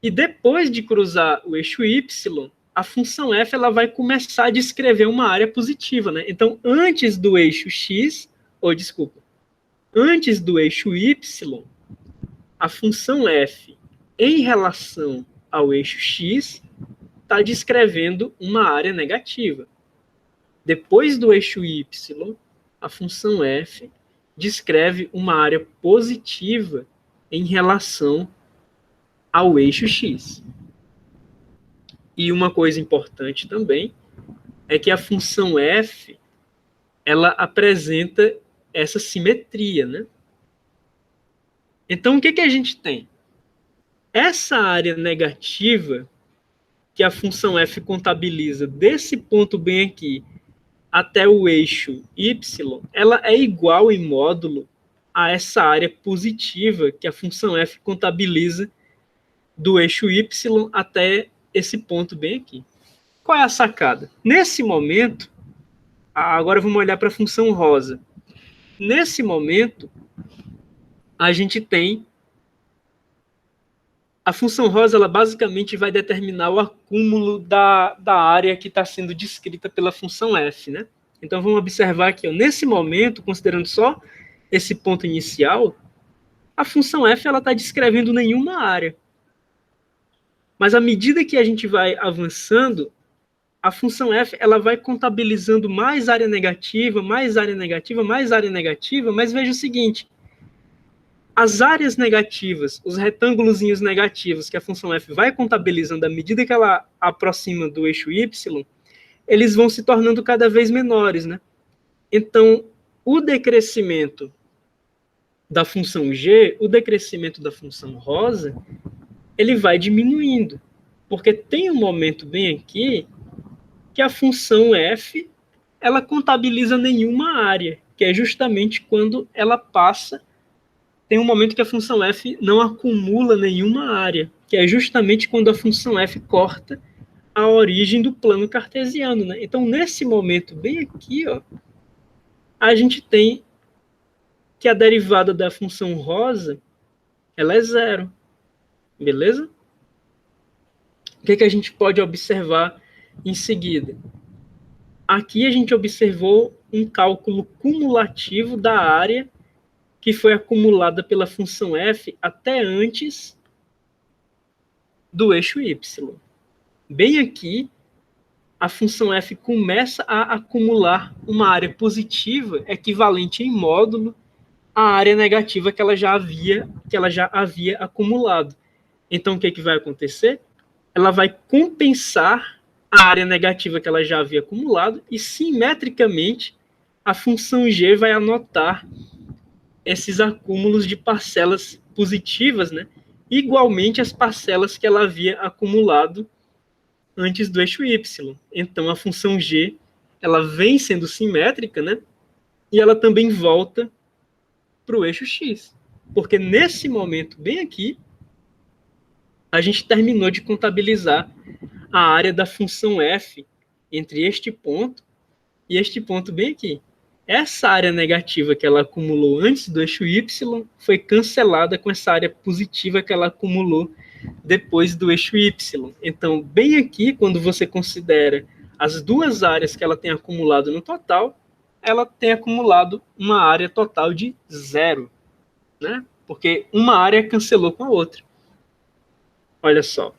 E depois de cruzar o eixo y, a função f ela vai começar a descrever uma área positiva, né? Então, antes do eixo x, antes do eixo y, a função f em relação ao eixo x está descrevendo uma área negativa. Depois do eixo y, a função f descreve uma área positiva em relação ao eixo x. E uma coisa importante também é que a função f ela apresenta essa simetria, né? Então, o que a gente tem? Essa área negativa que a função f contabiliza desse ponto bem aqui até o eixo y, ela é igual em módulo a essa área positiva que a função f contabiliza do eixo Y até esse ponto bem aqui. Qual é a sacada? Nesse momento, agora vamos olhar para a função rosa. Nesse momento, a gente tem a função rosa, ela basicamente vai determinar o acúmulo da área que está sendo descrita pela função f, né? Então vamos observar aqui, ó, nesse momento, considerando só esse ponto inicial, a função f ela está descrevendo nenhuma área. Mas à medida que a gente vai avançando, a função f ela vai contabilizando mais área negativa, mais área negativa, mais área negativa, mas veja o seguinte, as áreas negativas, os retângulozinhos negativos que a função f vai contabilizando à medida que ela aproxima do eixo y, eles vão se tornando cada vez menores, né? Então, o decrescimento da função g, o decrescimento da função rosa, ele vai diminuindo, porque tem um momento bem aqui que a função f ela contabiliza nenhuma área, que é justamente quando ela passa. Tem um momento que a função f não acumula nenhuma área, que é justamente quando a função f corta a origem do plano cartesiano, né? Então, nesse momento bem aqui, ó, a gente tem que a derivada da função rosa ela é zero. Beleza? O que a gente pode observar em seguida? Aqui a gente observou um cálculo cumulativo da área que foi acumulada pela função f até antes do eixo y. Bem aqui, a função f começa a acumular uma área positiva equivalente em módulo à área negativa que ela já havia acumulado. Então, o que vai acontecer? Ela vai compensar a área negativa que ela já havia acumulado e, simetricamente, a função g vai anotar esses acúmulos de parcelas positivas, né? Igualmente as parcelas que ela havia acumulado antes do eixo y. Então, a função g ela vem sendo simétrica, né? E ela também volta para o eixo x. Porque nesse momento, bem aqui, a gente terminou de contabilizar a área da função f entre este ponto e este ponto bem aqui. Essa área negativa que ela acumulou antes do eixo y foi cancelada com essa área positiva que ela acumulou depois do eixo y. Então, bem aqui, quando você considera as duas áreas que ela tem acumulado no total, ela tem acumulado uma área total de zero, né? Porque uma área cancelou com a outra. Olha só,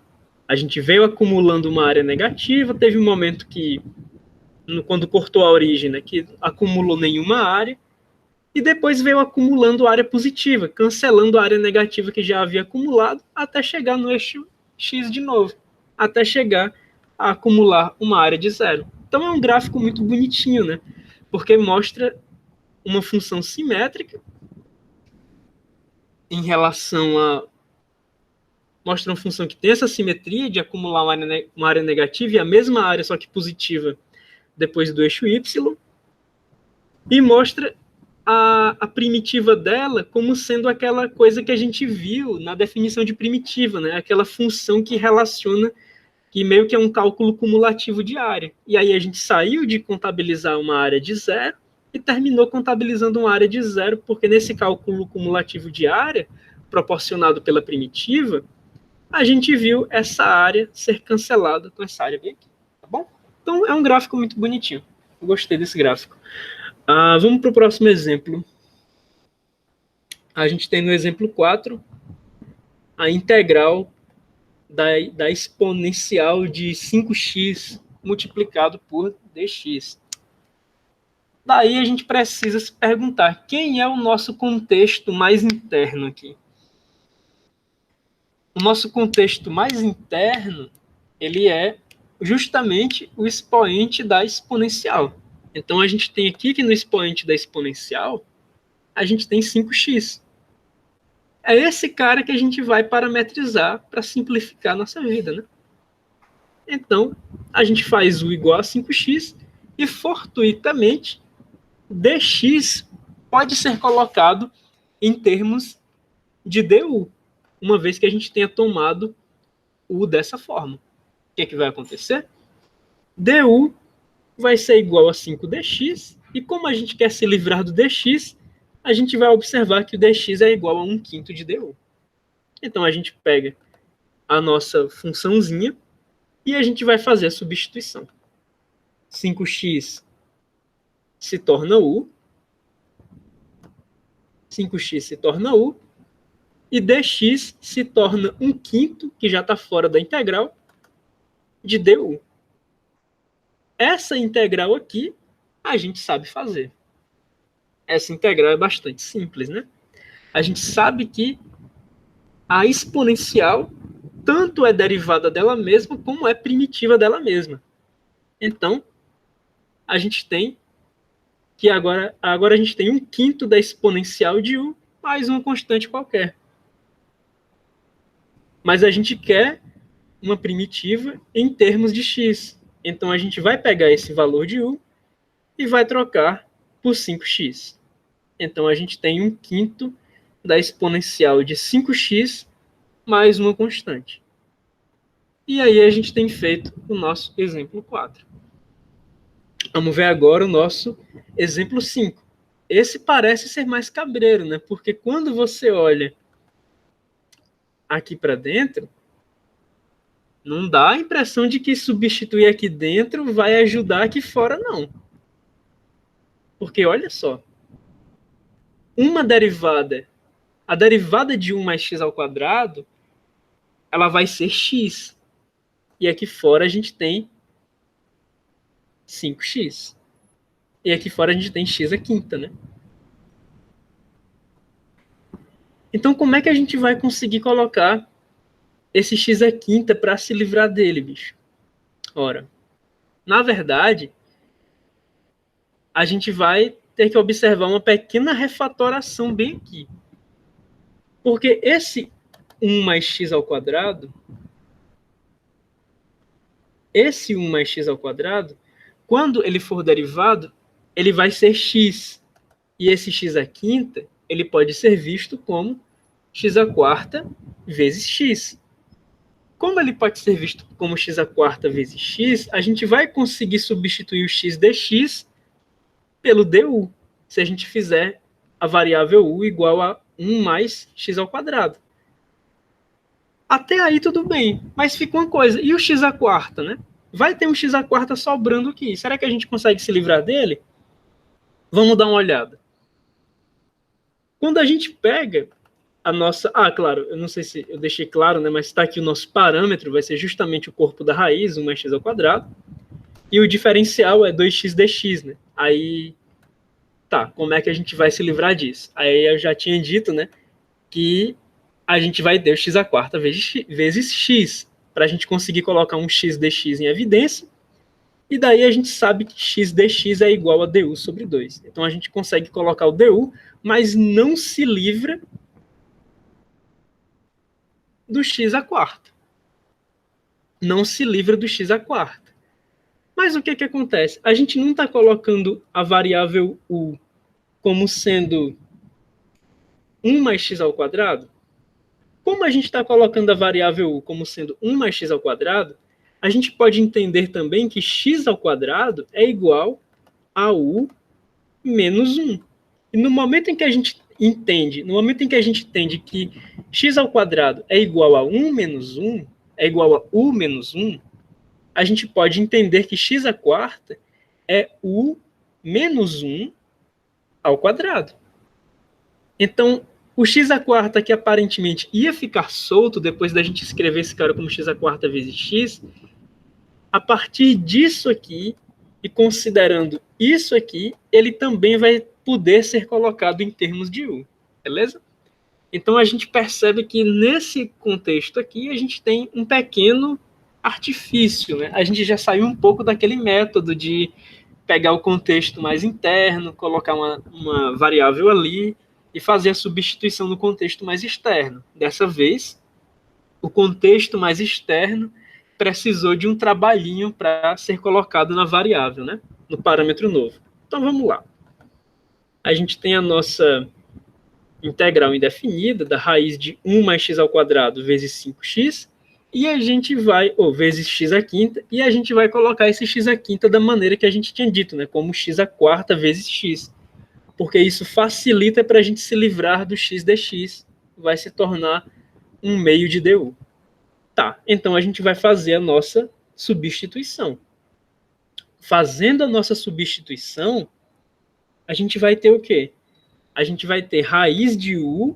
a gente veio acumulando uma área negativa, teve um momento que quando cortou a origem, né, que acumulou nenhuma área, e depois veio acumulando área positiva, cancelando a área negativa que já havia acumulado, até chegar no eixo x de novo, até chegar a acumular uma área de zero. Então é um gráfico muito bonitinho, né, porque mostra uma função simétrica em relação a... Mostra uma função que tem essa simetria de acumular uma área negativa e a mesma área, só que positiva, depois do eixo y, e mostra a primitiva dela como sendo aquela coisa que a gente viu na definição de primitiva, né? Aquela função que relaciona, que meio que é um cálculo cumulativo de área. E aí a gente saiu de contabilizar uma área de zero e terminou contabilizando uma área de zero, porque nesse cálculo cumulativo de área, proporcionado pela primitiva, a gente viu essa área ser cancelada com essa área bem aqui, tá bom? Então, é um gráfico muito bonitinho. Eu gostei desse gráfico. Vamos para o próximo exemplo. A gente tem no exemplo 4 a integral da exponencial de 5x multiplicado por dx. Daí a gente precisa se perguntar quem é o nosso contexto mais interno aqui. O nosso contexto mais interno, ele é justamente o expoente da exponencial. Então, a gente tem aqui que no expoente da exponencial, a gente tem 5x. É esse cara que a gente vai parametrizar para simplificar a nossa vida, né? Então, a gente faz u igual a 5x e, fortuitamente, dx pode ser colocado em termos de du, uma vez que a gente tenha tomado u dessa forma. O que é que vai acontecer? du vai ser igual a 5dx, e como a gente quer se livrar do dx, a gente vai observar que o dx é igual a 1/5 de du. Então a gente pega a nossa funçãozinha e a gente vai fazer a substituição. 5x se torna u, 5x se torna u, e dx se torna 1/5, que já está fora da integral, de du. Essa integral aqui, a gente sabe fazer. Essa integral é bastante simples, né? A gente sabe que a exponencial tanto é derivada dela mesma, como é primitiva dela mesma. Então, a gente tem que agora a gente tem 1/5 da exponencial de u mais uma constante qualquer. Mas a gente quer uma primitiva em termos de x. Então a gente vai pegar esse valor de u e vai trocar por 5x. Então a gente tem 1/5 da exponencial de 5x mais uma constante. E aí a gente tem feito o nosso exemplo 4. Vamos ver agora o nosso exemplo 5. Esse parece ser mais cabreiro, né? Porque quando você olha aqui para dentro, não dá a impressão de que substituir aqui dentro vai ajudar aqui fora, não. Porque olha só, uma derivada, a derivada de 1 mais x ao quadrado, ela vai ser x. E aqui fora a gente tem 5x. E aqui fora a gente tem x à quinta, né? Então como é que a gente vai conseguir colocar esse x à quinta para se livrar dele, bicho? Ora, na verdade, a gente vai ter que observar uma pequena refatoração bem aqui. Porque esse 1 mais x ao quadrado, quando ele for derivado, ele vai ser x. E esse x à quinta, ele pode ser visto como x à quarta vezes x. Como ele pode ser visto como x à quarta vezes x, a gente vai conseguir substituir o x dx pelo du, se a gente fizer a variável u igual a 1 mais x ao quadrado. Até aí tudo bem, mas fica uma coisa, e o x à quarta, né? Vai ter um x à quarta sobrando aqui. Será que a gente consegue se livrar dele? Vamos dar uma olhada. Quando a gente pega a nossa... Ah, claro, eu não sei se eu deixei claro, né? Mas está aqui o nosso parâmetro, vai ser justamente o corpo da raiz, 1 mais x ao quadrado. E o diferencial é 2x dx, né? Aí, tá, como é que a gente vai se livrar disso? Aí eu já tinha dito, né? Que a gente vai ter o x à quarta vezes x, para a gente conseguir colocar um x dx em evidência, e daí a gente sabe que x dx é igual a du sobre 2. Então a gente consegue colocar o du, mas não se livra do x à quarta. Não se livra do x à quarta. Mas o que acontece? A gente não está colocando a variável u como sendo 1 mais x ao quadrado? Como a gente está colocando a variável u como sendo 1 mais x ao quadrado, a gente pode entender também que x ao quadrado é igual a u menos 1. E no momento em que a gente entende que x ao quadrado é igual a 1 menos 1, é igual a u menos 1, a gente pode entender que x à quarta é u menos 1 ao quadrado. Então, o x à quarta, que aparentemente ia ficar solto depois da gente escrever esse cara como x à quarta vezes x, a partir disso aqui, e considerando isso aqui, ele também vai poder ser colocado em termos de u, beleza? Então a gente percebe que nesse contexto aqui a gente tem um pequeno artifício, né? A gente já saiu um pouco daquele método de pegar o contexto mais interno, colocar uma variável ali e fazer a substituição no contexto mais externo. Dessa vez, o contexto mais externo precisou de um trabalhinho para ser colocado na variável, né? No parâmetro novo. Então vamos lá. A gente tem a nossa integral indefinida da raiz de 1 mais x ao quadrado vezes 5x, E a gente vai, ou vezes x à quinta, e a gente vai colocar esse x à quinta da maneira que a gente tinha dito, né? Como x à quarta vezes x. Porque isso facilita para a gente se livrar do x dx. Vai se tornar um meio de du. Tá, então a gente vai fazer a nossa substituição. Fazendo a nossa substituição, a gente vai ter o quê? A gente vai ter raiz de u,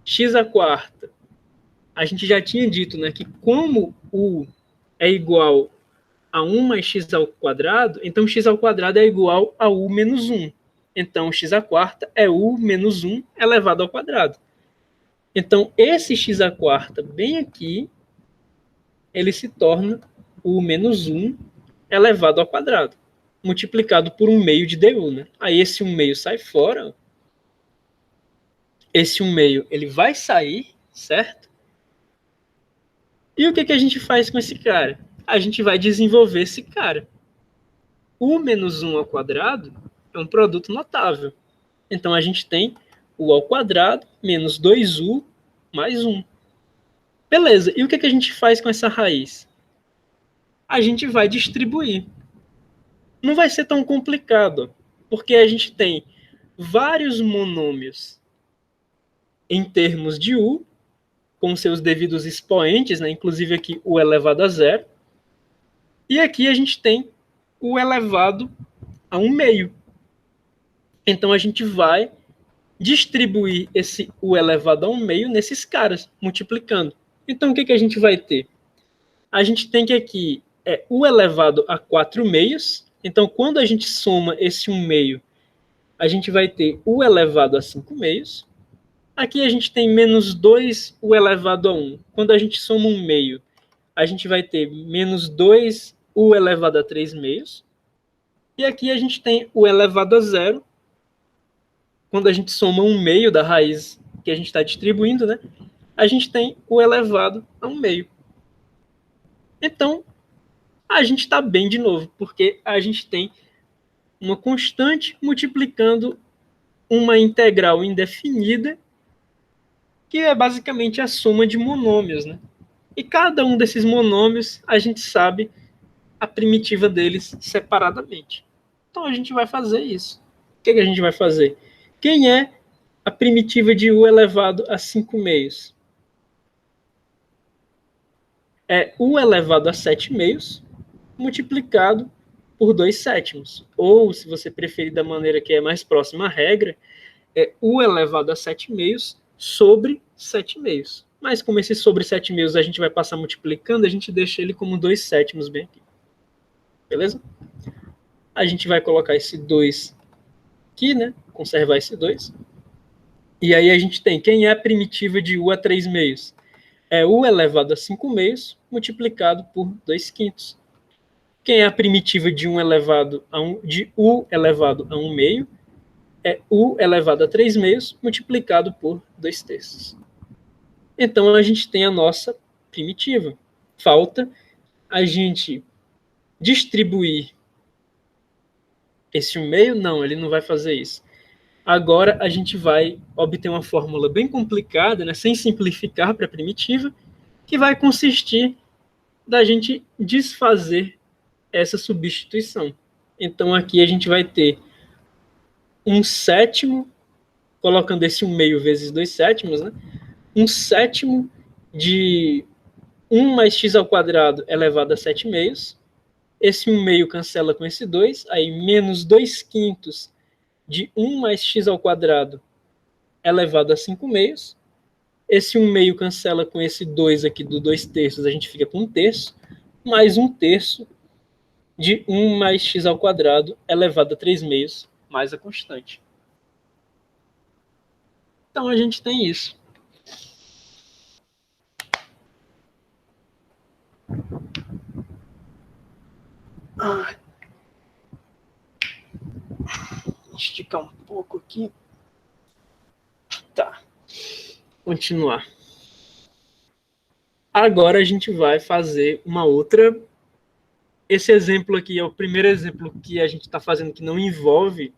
x à quarta. A gente já tinha dito, né, que como u é igual a 1 mais x ao quadrado, então x ao quadrado é igual a u menos 1. Então, x à quarta é u menos 1 elevado ao quadrado. Então, esse x à quarta, bem aqui, ele se torna u menos 1 elevado ao quadrado, multiplicado por 1 meio de du. Né? Aí esse 1 meio sai fora. Esse 1 meio ele vai sair, certo? E o que a gente faz com esse cara? A gente vai desenvolver esse cara. U menos 1 ao quadrado é um produto notável. Então, a gente tem u ao quadrado menos 2u mais 1. Beleza, e o que a gente faz com essa raiz? A gente vai distribuir. Não vai ser tão complicado, porque a gente tem vários monômios em termos de u, com seus devidos expoentes, né? Inclusive aqui u elevado a zero. E aqui a gente tem u elevado a 1 meio. Então, a gente vai distribuir esse u elevado a 1 meio nesses caras, multiplicando. Então, o que a gente vai ter? A gente tem que aqui u elevado a 4 meios. Então, quando a gente soma esse 1 meio, a gente vai ter u elevado a 5 meios. Aqui a gente tem menos 2 u elevado a 1. Quando a gente soma 1 meio, a gente vai ter menos 2 u elevado a 3 meios. E aqui a gente tem u elevado a 0. Quando a gente soma 1 meio da raiz que a gente está distribuindo, né, a gente tem u elevado a 1 meio. Então, a gente está bem de novo, porque a gente tem uma constante multiplicando uma integral indefinida, que é basicamente a soma de monômios. Né? E cada um desses monômios, a gente sabe a primitiva deles separadamente. Então, a gente vai fazer isso. O que a gente vai fazer? Quem é a primitiva de u elevado a 5 meios? É u elevado a 7 meios multiplicado por 2 sétimos. Ou, se você preferir da maneira que é mais próxima à regra, é u elevado a 7 meios sobre 7 meios. Mas como esse sobre 7 meios a gente vai passar multiplicando, a gente deixa ele como 2 sétimos bem aqui. Beleza? A gente vai colocar esse 2 aqui, né? Conservar esse 2. E aí a gente tem, quem é a primitiva de u a 3 meios? É u elevado a 5 meios multiplicado por 2 quintos. Quem é a primitiva de u elevado a 1 meio? É u elevado a 3 meios multiplicado por 2 terços. Então, a gente tem a nossa primitiva. Falta a gente distribuir esse 1 meio? Não, ele não vai fazer isso. Agora, a gente vai obter uma fórmula bem complicada, né, sem simplificar para a primitiva, que vai consistir da gente desfazer essa substituição. Então, aqui a gente vai ter 1 sétimo, colocando esse 1 meio vezes 2 sétimos, né? 1 sétimo de 1 mais x ao quadrado elevado a 7 meios. Esse 1 meio cancela com esse 2, aí menos 2 quintos de 1 mais x ao quadrado elevado a 5 meios. Esse 1 meio cancela com esse 2 aqui do 2 terços, a gente fica com 1 terço, mais 1 terço de 1 mais x ao quadrado elevado a 3 meios, mais a constante. Então, a gente tem isso. Esticar um pouco aqui. Tá. Continuar. Agora a gente vai fazer uma outra. Esse exemplo aqui é o primeiro exemplo que a gente está fazendo que não envolve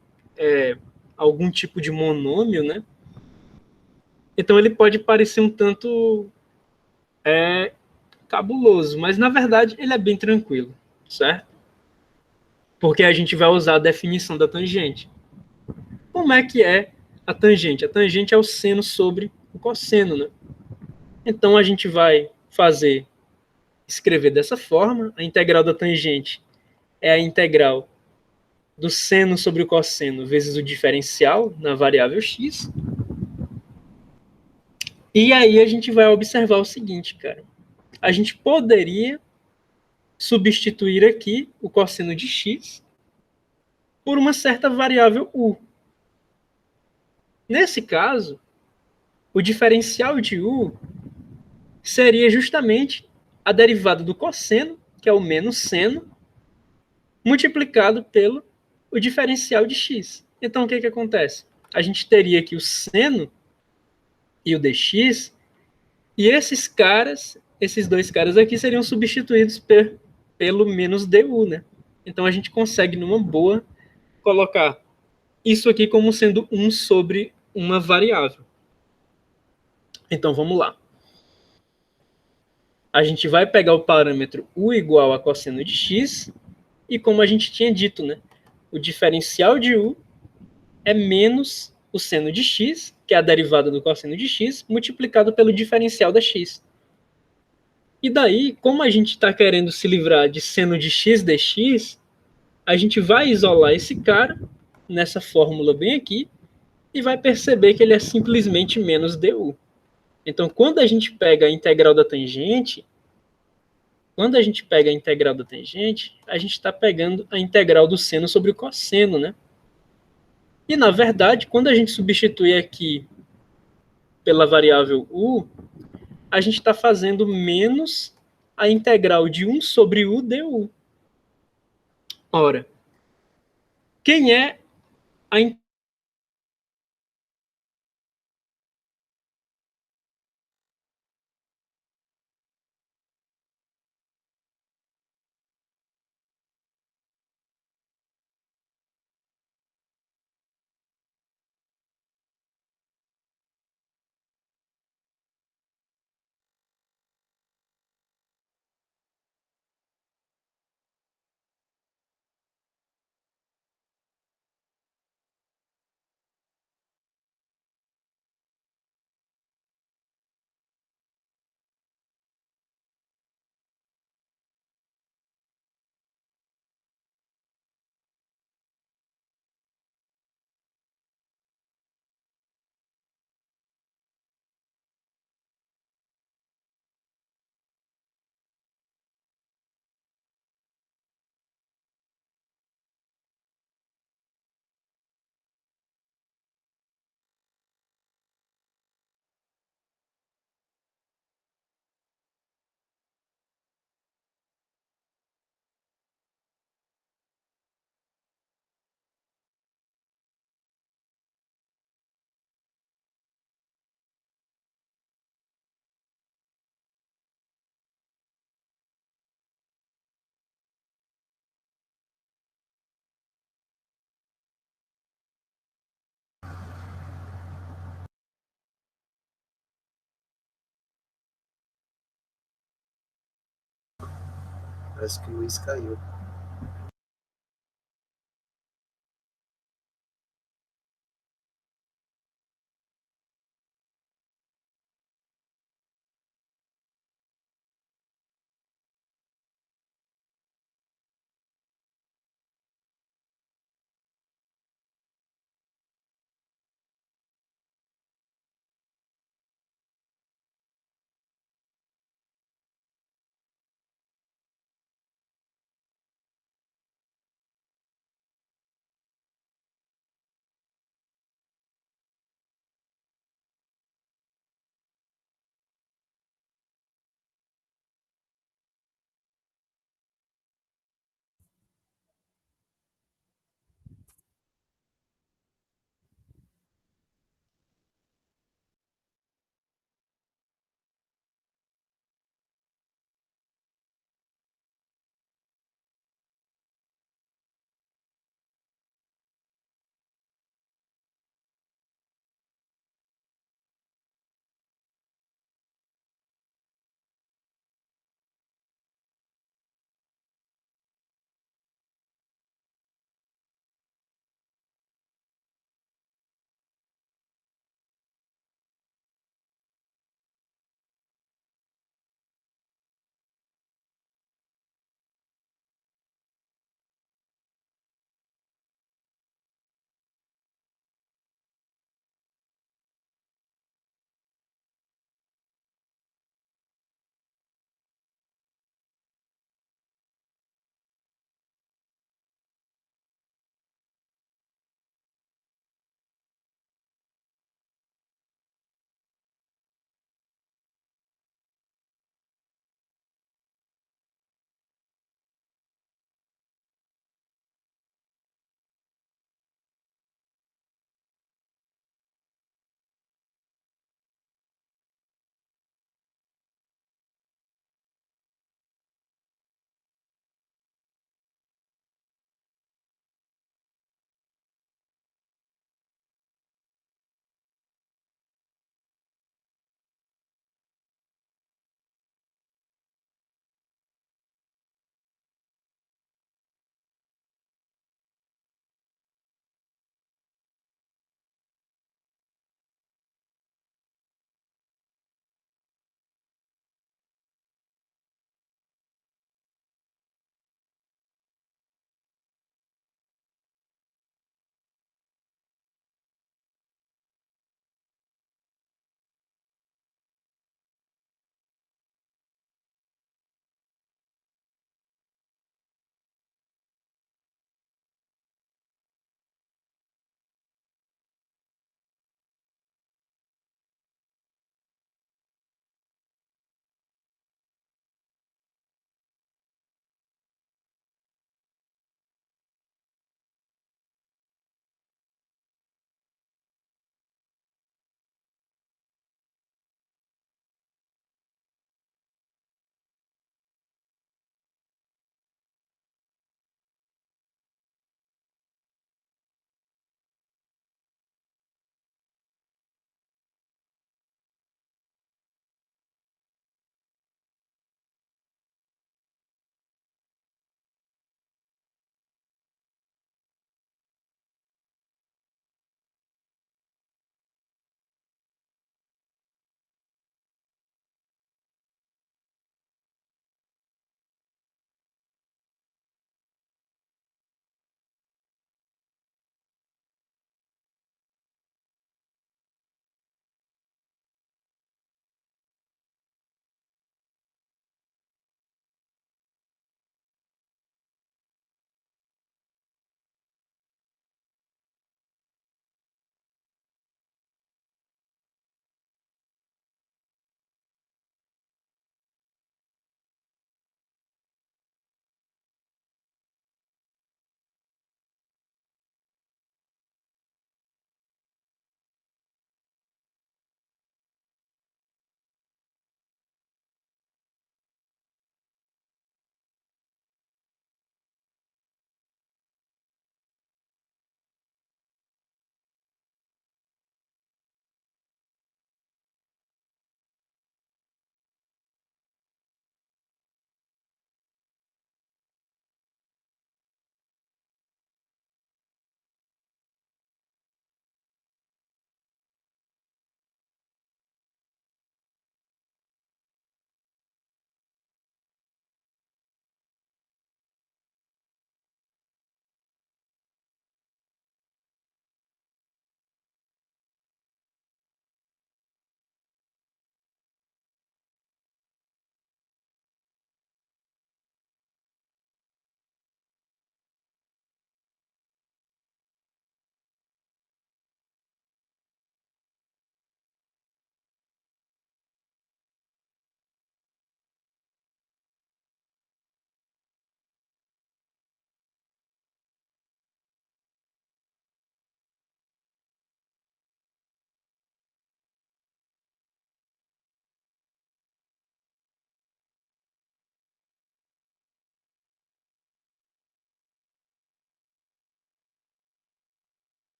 algum tipo de monômio, né? Então ele pode parecer um tanto é cabuloso, mas na verdade ele é bem tranquilo, certo? Porque a gente vai usar a definição da tangente. Como é que é a tangente? A tangente é o seno sobre o cosseno, né? Então a gente vai escrever dessa forma, a integral da tangente é a integral do seno sobre o cosseno vezes o diferencial na variável x. E aí a gente vai observar o seguinte, cara. A gente poderia substituir aqui o cosseno de x por uma certa variável u. Nesse caso, o diferencial de u seria justamente a derivada do cosseno, que é o menos seno, multiplicado pelo o diferencial de x. Então, o que acontece? A gente teria aqui o seno e o dx, e esses dois caras aqui seriam substituídos pelo menos du, né? Então, a gente consegue, numa boa, colocar isso aqui como sendo 1 sobre uma variável. Então, vamos lá. A gente vai pegar o parâmetro u igual a cosseno de x, e como a gente tinha dito, né? O diferencial de u é menos o seno de x, que é a derivada do cosseno de x, multiplicado pelo diferencial da x. E daí, como a gente está querendo se livrar de seno de x dx, a gente vai isolar esse cara nessa fórmula bem aqui e vai perceber que ele é simplesmente menos du. Então, quando a gente pega a integral da tangente, a gente está pegando a integral do seno sobre o cosseno, né? E, na verdade, quando a gente substitui aqui pela variável u, a gente está fazendo menos a integral de 1 sobre u du. Ora, quem é a Parece que o Luiz caiu.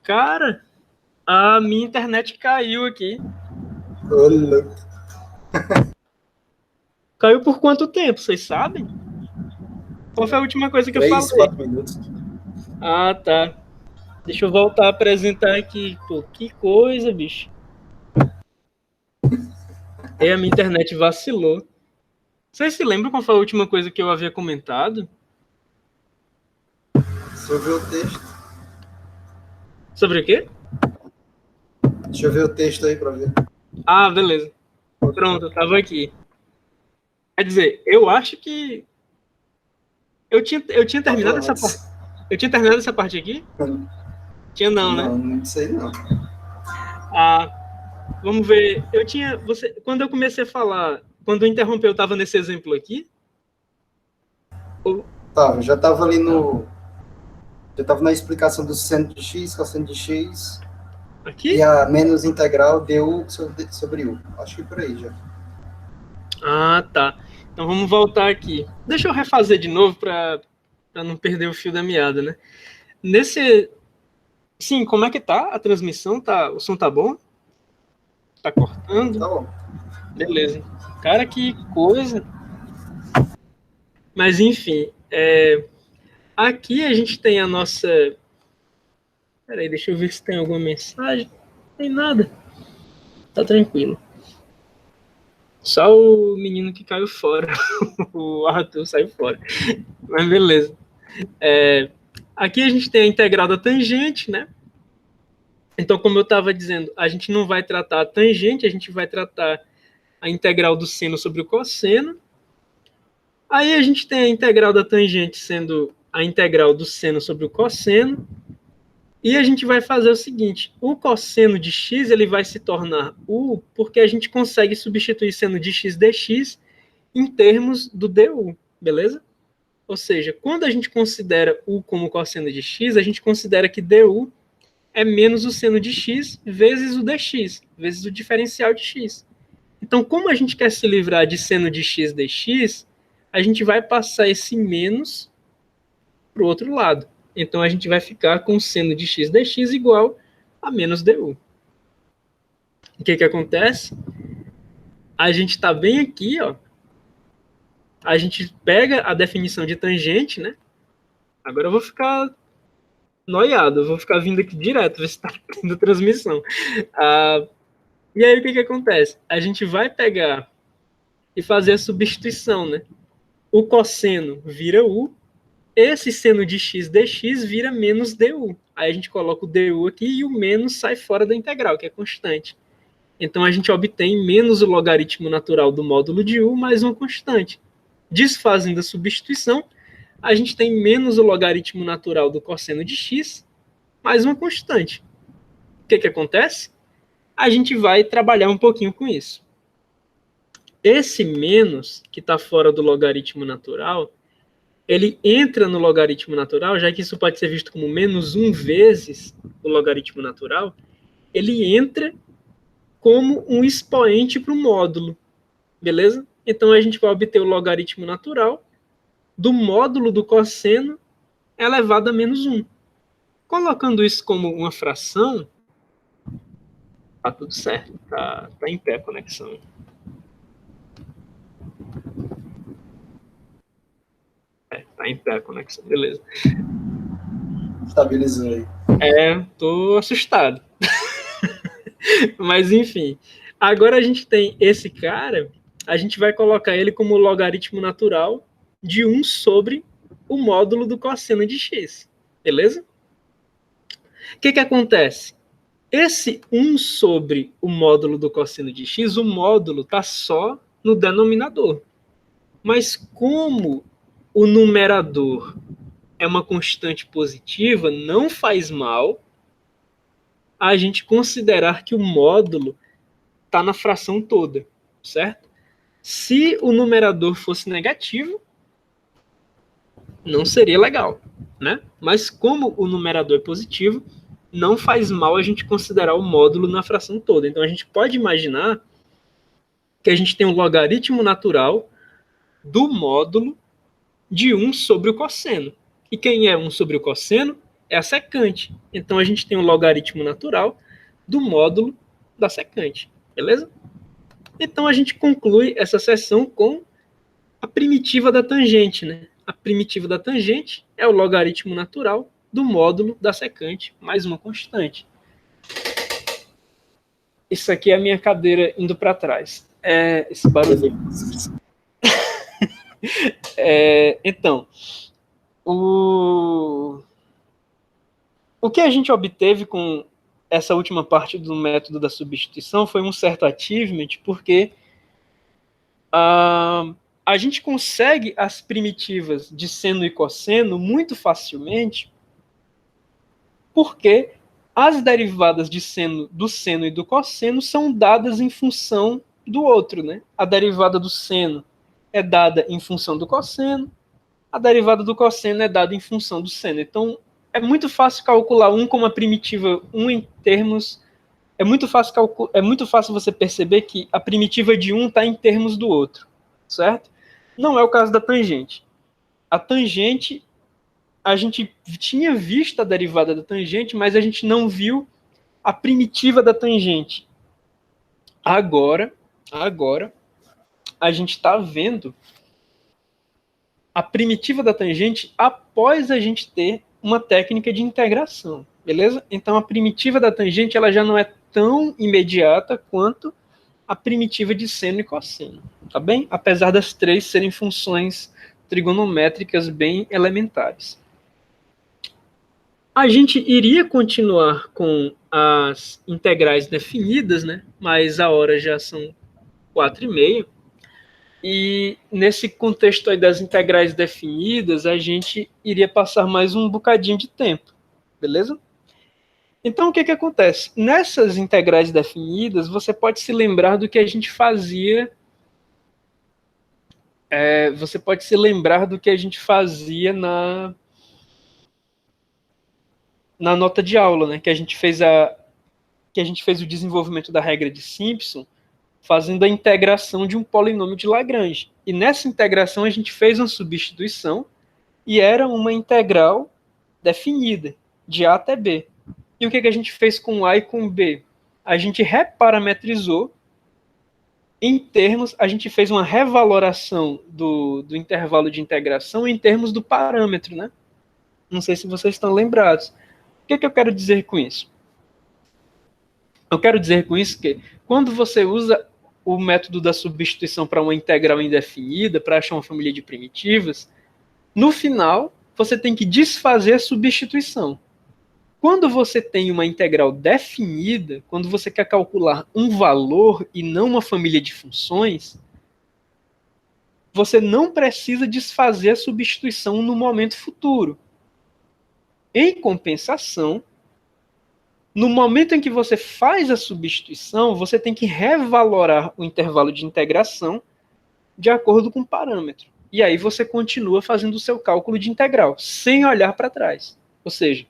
Cara, a minha internet caiu aqui. Olha. Caiu por quanto tempo, vocês sabem? Qual foi a última coisa que eu 3, falei? 4 minutos. Ah, tá. Deixa eu voltar a apresentar aqui. Pô, que coisa, bicho. E a minha internet vacilou. Vocês se lembram qual foi a última coisa que eu havia comentado? Deixa eu ver o texto. Sobre o quê? Deixa eu ver o texto aí pra ver. Ah, beleza. Pronto, eu tava aqui. Quer dizer, eu acho que eu tinha terminado Tava essa parte. antes. Eu tinha terminado essa parte aqui? Tinha não, né? Não, não sei não. Ah, vamos ver. Quando eu comecei a falar, quando eu interrompi, eu tava nesse exemplo aqui? Ou- Tá, já tava ali no. Já tava na explicação do seno de x, cosseno de x, e Aqui? a menos integral du sobre u. Acho que por aí já. Ah, tá. Então vamos voltar aqui. Deixa eu refazer de novo para não perder o fio da meada, né? Nesse. Sim, como é que tá a transmissão? Tá, o som tá bom? Tá cortando? Tá bom. Beleza. Cara, que coisa. Mas enfim, aqui a gente tem a nossa. Peraí, deixa eu ver se tem alguma mensagem. Não tem nada. Tá tranquilo. Só o menino que caiu fora. O Arthur saiu fora. Mas beleza. Aqui a gente tem a integral da tangente, né? Então, como eu estava dizendo, a gente não vai tratar a tangente, a gente vai tratar a integral do seno sobre o cosseno. Aí a gente tem a integral da tangente sendo a integral do seno sobre o cosseno. E a gente vai fazer o seguinte, o cosseno de x ele vai se tornar u porque a gente consegue substituir seno de x dx em termos do du, beleza? Ou seja, quando a gente considera u como cosseno de x, a gente considera que du é menos o seno de x vezes o dx, vezes o diferencial de x. Então, como a gente quer se livrar de seno de x dx, a gente vai passar esse menos para o outro lado. Então, a gente vai ficar com seno de x dx igual a menos du. O que acontece? A gente está bem aqui, ó. A gente pega a definição de tangente, né? Agora eu vou ficar noiado, eu vou ficar vindo aqui direto, ver se está tendo transmissão. E aí o que acontece? A gente vai pegar e fazer a substituição, né? O cosseno vira u, esse seno de x dx vira menos du. Aí a gente coloca o du aqui e o menos sai fora da integral, que é constante. Então a gente obtém menos o logaritmo natural do módulo de u mais uma constante. Desfazendo a substituição, a gente tem menos o logaritmo natural do cosseno de x mais uma constante. O que acontece? A gente vai trabalhar um pouquinho com isso. Esse menos, que está fora do logaritmo natural, ele entra no logaritmo natural, já que isso pode ser visto como menos 1 vezes o logaritmo natural, ele entra como um expoente para o módulo, beleza? Então a gente vai obter o logaritmo natural do módulo do cosseno elevado a menos 1. Colocando isso como uma fração, tá tudo certo, tá em pé a conexão. Tá em pé a conexão, beleza. Estabilizou aí. Tô assustado. Mas enfim, agora a gente tem esse cara, a gente vai colocar ele como logaritmo natural de 1 sobre o módulo do cosseno de x, beleza? O que acontece? Esse 1 sobre o módulo do cosseno de x, o módulo está só no denominador. Mas como o numerador é uma constante positiva, não faz mal a gente considerar que o módulo está na fração toda, certo? Se o numerador fosse negativo, não seria legal, né? Mas como o numerador é positivo, não faz mal a gente considerar o módulo na fração toda. Então a gente pode imaginar que a gente tem um logaritmo natural do módulo de 1 sobre o cosseno. E quem é 1 sobre o cosseno? é a secante. Então, a gente tem um logaritmo natural do módulo da secante, beleza? Então, a gente conclui essa seção com a primitiva da tangente, né? A primitiva da tangente é o logaritmo natural do módulo da secante, mais uma constante. Isso aqui é a minha cadeira indo para trás. Esse barulho. Então, o que a gente obteve com essa última parte do método da substituição foi um certo achievement, porque a gente consegue as primitivas de seno e cosseno muito facilmente, porque as derivadas de seno, do seno e do cosseno são dadas em função do outro, né? A derivada do seno é dada em função do cosseno, a derivada do cosseno é dada em função do seno. Então, é muito fácil calcular um como a primitiva 1 em termos... É muito fácil você perceber que a primitiva de um está em termos do outro, certo? Não é o caso da tangente. A tangente, a gente tinha visto a derivada da tangente, mas a gente não viu a primitiva da tangente. Agora a gente está vendo a primitiva da tangente após a gente ter uma técnica de integração, beleza? Então a primitiva da tangente ela já não é tão imediata quanto a primitiva de seno e cosseno, tá bem? Apesar das três serem funções trigonométricas bem elementares. A gente iria continuar com as integrais definidas, né? Mas a hora já são 4h30. E nesse contexto aí das integrais definidas, a gente iria passar mais um bocadinho de tempo, beleza? Então, o que acontece? Nessas integrais definidas, você pode se lembrar do que a gente fazia. Você pode se lembrar do que a gente fazia na nota de aula, né? Que a gente fez o desenvolvimento da regra de Simpson, fazendo a integração de um polinômio de Lagrange. E nessa integração a gente fez uma substituição e era uma integral definida, de A até B. E o que a gente fez com A e com B? A gente reparametrizou em termos, a gente fez uma revaloração do intervalo de integração em termos do parâmetro, né? Não sei se vocês estão lembrados. O que eu quero dizer com isso? Eu quero dizer com isso que quando você usa o método da substituição para uma integral indefinida, para achar uma família de primitivas, no final, você tem que desfazer a substituição. Quando você tem uma integral definida, quando você quer calcular um valor e não uma família de funções, você não precisa desfazer a substituição no momento futuro. Em compensação, no momento em que você faz a substituição, você tem que revalorar o intervalo de integração de acordo com o parâmetro. E aí você continua fazendo o seu cálculo de integral, sem olhar para trás. Ou seja,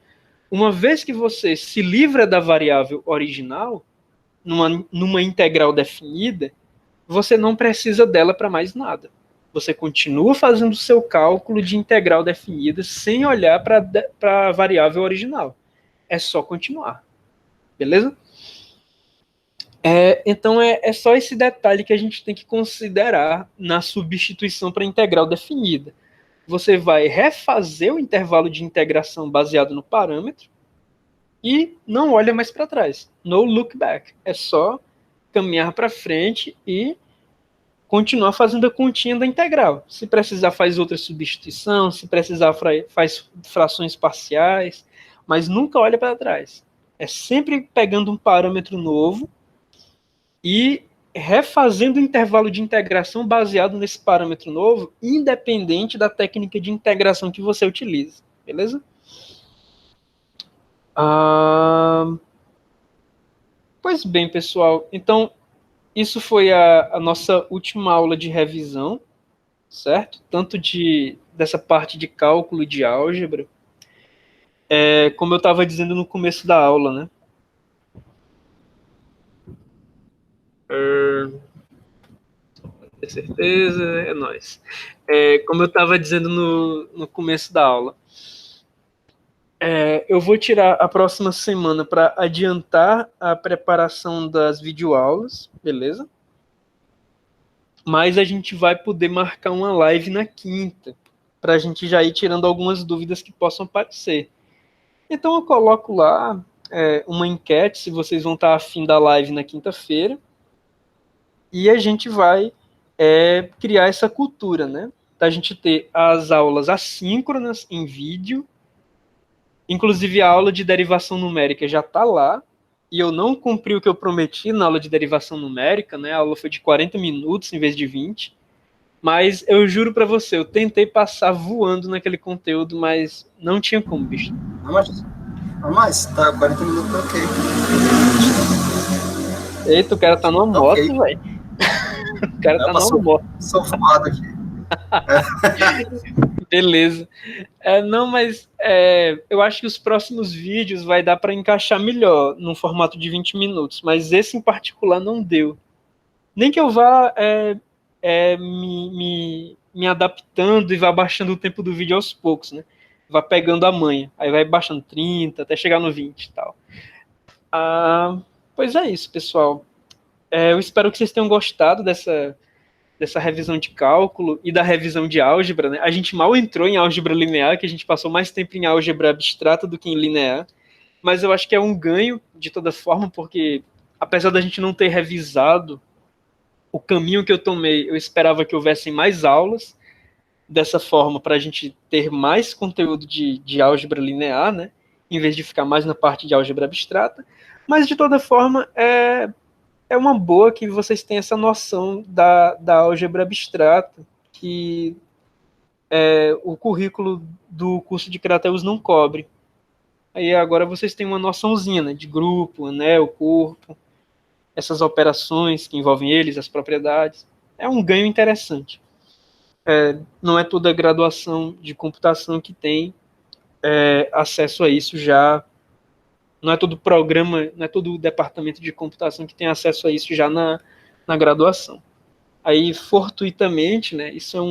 uma vez que você se livra da variável original, numa integral definida, você não precisa dela para mais nada. Você continua fazendo o seu cálculo de integral definida sem olhar para a variável original. É só continuar. Beleza? Então é só esse detalhe que a gente tem que considerar na substituição para integral definida. Você vai refazer o intervalo de integração baseado no parâmetro e não olha mais para trás. No look back. É só caminhar para frente e continuar fazendo a continha da integral. Se precisar, faz outra substituição, se precisar, faz frações parciais, mas nunca olha para trás. É sempre pegando um parâmetro novo e refazendo o intervalo de integração baseado nesse parâmetro novo, independente da técnica de integração que você utilize. Beleza? Pois bem, pessoal. Então, isso foi a nossa última aula de revisão, certo? Tanto dessa parte de cálculo de álgebra, como eu estava dizendo no começo da aula, né? Ter certeza, é nóis. Como eu estava dizendo no começo da aula, Eu vou tirar a próxima semana para adiantar a preparação das videoaulas, beleza? Mas a gente vai poder marcar uma live na quinta, para a gente já ir tirando algumas dúvidas que possam aparecer. Então eu coloco lá uma enquete, se vocês vão estar afim da live na quinta-feira, e a gente vai criar essa cultura, né? Da gente ter as aulas assíncronas em vídeo. Inclusive, a aula de derivação numérica já está lá, e eu não cumpri o que eu prometi na aula de derivação numérica, né? A aula foi de 40 minutos em vez de 20, mas eu juro para você, eu tentei passar voando naquele conteúdo, mas não tinha como, bicho. Mas tá 40 minutos, ok. Eita, o cara tá numa moto, velho. O cara tá numa moto. Sou voado aqui. Beleza. Não, mas eu acho que os próximos vídeos vai dar para encaixar melhor num formato de 20 minutos, mas esse em particular não deu. Nem que eu vá me adaptando e vá baixando o tempo do vídeo aos poucos, né? Vá pegando a manha. Aí vai baixando 30 até chegar no 20 e tal. Pois é isso, pessoal. Eu espero que vocês tenham gostado dessa revisão de cálculo e da revisão de álgebra, né? A gente mal entrou em álgebra linear, que a gente passou mais tempo em álgebra abstrata do que em linear, mas eu acho que é um ganho de toda forma, porque apesar da gente não ter revisado o caminho que eu tomei, eu esperava que houvessem mais aulas dessa forma, para a gente ter mais conteúdo de álgebra linear, né? Em vez de ficar mais na parte de álgebra abstrata, mas de toda forma é uma boa que vocês tenham essa noção da álgebra abstrata, que o currículo do curso de Crateus não cobre. Aí agora vocês têm uma noçãozinha, né, de grupo, né, o corpo, essas operações que envolvem eles, as propriedades. É um ganho interessante. Não é toda a graduação de computação que tem acesso a isso já. Não é todo programa, não é todo departamento de computação que tem acesso a isso já na graduação. Aí, fortuitamente, né, isso é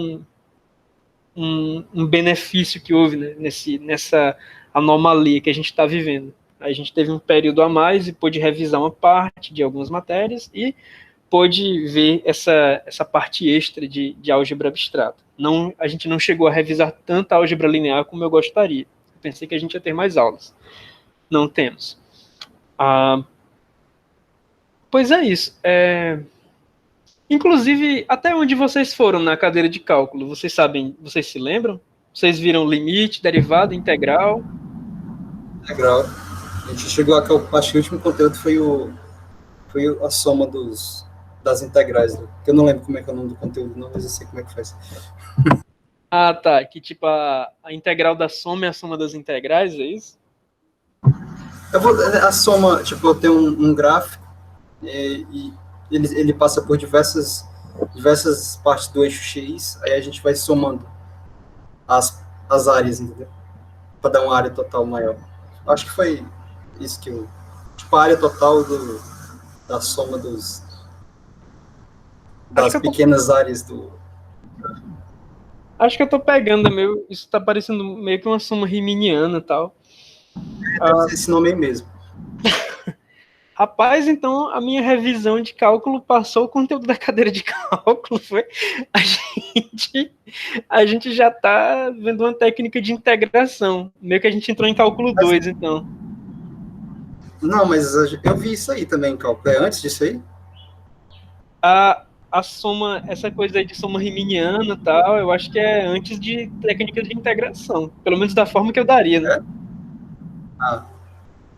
um benefício que houve, né, nessa anomalia que a gente está vivendo. A gente teve um período a mais e pôde revisar uma parte de algumas matérias e pôde ver essa parte extra de álgebra abstrata. A gente não chegou a revisar tanta álgebra linear como eu gostaria. Eu pensei que a gente ia ter mais aulas. Não temos. Pois é isso. Inclusive, até onde vocês foram na cadeira de cálculo? Vocês sabem, vocês se lembram? Vocês viram limite, derivada, integral? Integral. A gente chegou a calcular, acho que o último conteúdo foi a soma das integrais, né? Eu não lembro como é que é o nome do conteúdo, não, mas eu sei como é que faz. Tá. Que tipo a integral da soma é a soma das integrais, é isso? A soma, tipo, eu tenho um gráfico e ele passa por diversas partes do eixo X, aí a gente vai somando as áreas, entendeu? Para dar uma área total maior. Acho que foi isso que eu... Tipo, a área total da soma das pequenas áreas do... Acho que eu tô pegando, isso tá parecendo meio que uma soma riemanniana e tal. Deve ser esse nome aí mesmo. Rapaz, então a minha revisão de cálculo passou o conteúdo da cadeira de cálculo. A gente já está vendo uma técnica de integração. Meio que a gente entrou em cálculo 2, então. Não, mas eu vi isso aí também em cálculo. É antes disso aí? A soma, essa coisa aí de soma riemanniana e tal, eu acho que é antes de técnicas de integração. Pelo menos da forma que eu daria, né?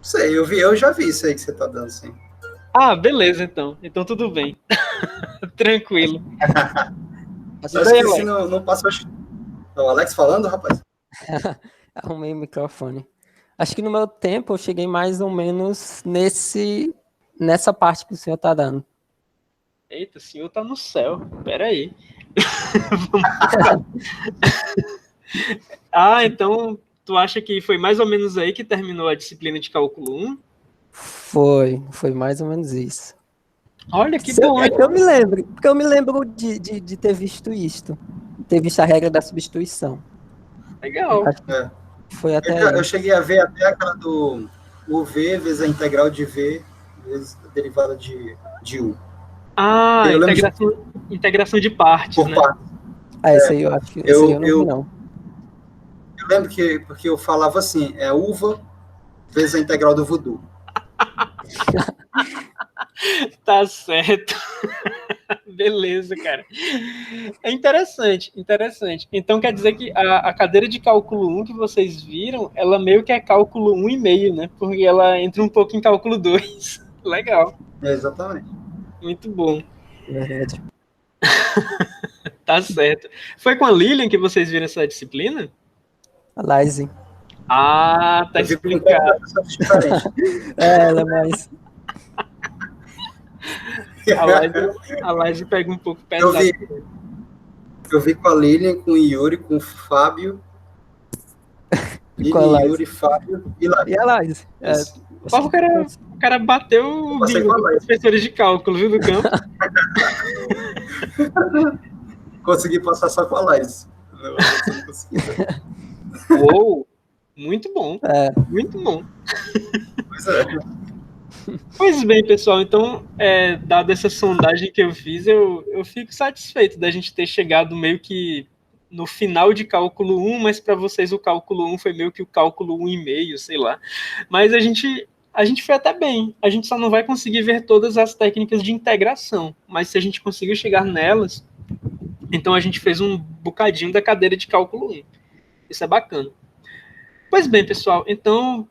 Sei, eu já vi isso aí que você tá dando, sim. Beleza, então. Então tudo bem. Tranquilo. Acho que se não passa... O Alex falando, rapaz? Arrumei o microfone. Acho que no meu tempo eu cheguei mais ou menos nessa parte que o senhor tá dando. Eita, o senhor tá no céu. Pera aí. Então tu acha que foi mais ou menos aí que terminou a disciplina de cálculo 1? Foi mais ou menos isso. Olha que bom. Eu me lembro de ter visto isto. Ter visto a regra da substituição. Legal. Foi até Eu aí. cheguei a ver até aquela do UV vezes a integral de V vezes a derivada de U. Ah, Eu lembro de integração de partes, por né? parte. Esse aí eu acho que esse aí eu não vi, não. Eu lembro que porque eu falava assim, é uva vezes a integral do voodoo. Tá certo. Beleza, cara. É interessante, interessante. Então quer dizer que a cadeira de cálculo 1 que vocês viram, ela meio que é cálculo 1,5, né? Porque ela entra um pouco em cálculo 2. Legal. Exatamente. Muito bom. Verdade. Tá certo. Foi com a Lilian que vocês viram essa disciplina? A Laise. Ah, tá Eu vi com 4 explicado. professores diferentes. Ela é mais. A Laise pega um pouco Eu pesado. vi, eu vi com a Lilian, com o Yuri, com o Fábio. Com a Lilian, Laise. Yuri, Fábio e lá. E a Laise. Isso. Mas o cara bateu o Passei bingo com a dos Laise. professores de cálculo, viu, do campo? Consegui passar só com a Laís. Não consegui. Uou! Muito bom. É. Muito bom. Pois é. Pois bem, pessoal, então, dada essa sondagem que eu fiz, eu fico satisfeito da gente ter chegado meio que no final de cálculo 1, mas para vocês o cálculo 1 foi meio que o cálculo 1,5, sei lá. Mas a gente foi até bem. A gente só não vai conseguir ver todas as técnicas de integração, mas se a gente conseguiu chegar nelas, então a gente fez um bocadinho da cadeira de cálculo 1. Isso é bacana. Pois bem, pessoal, então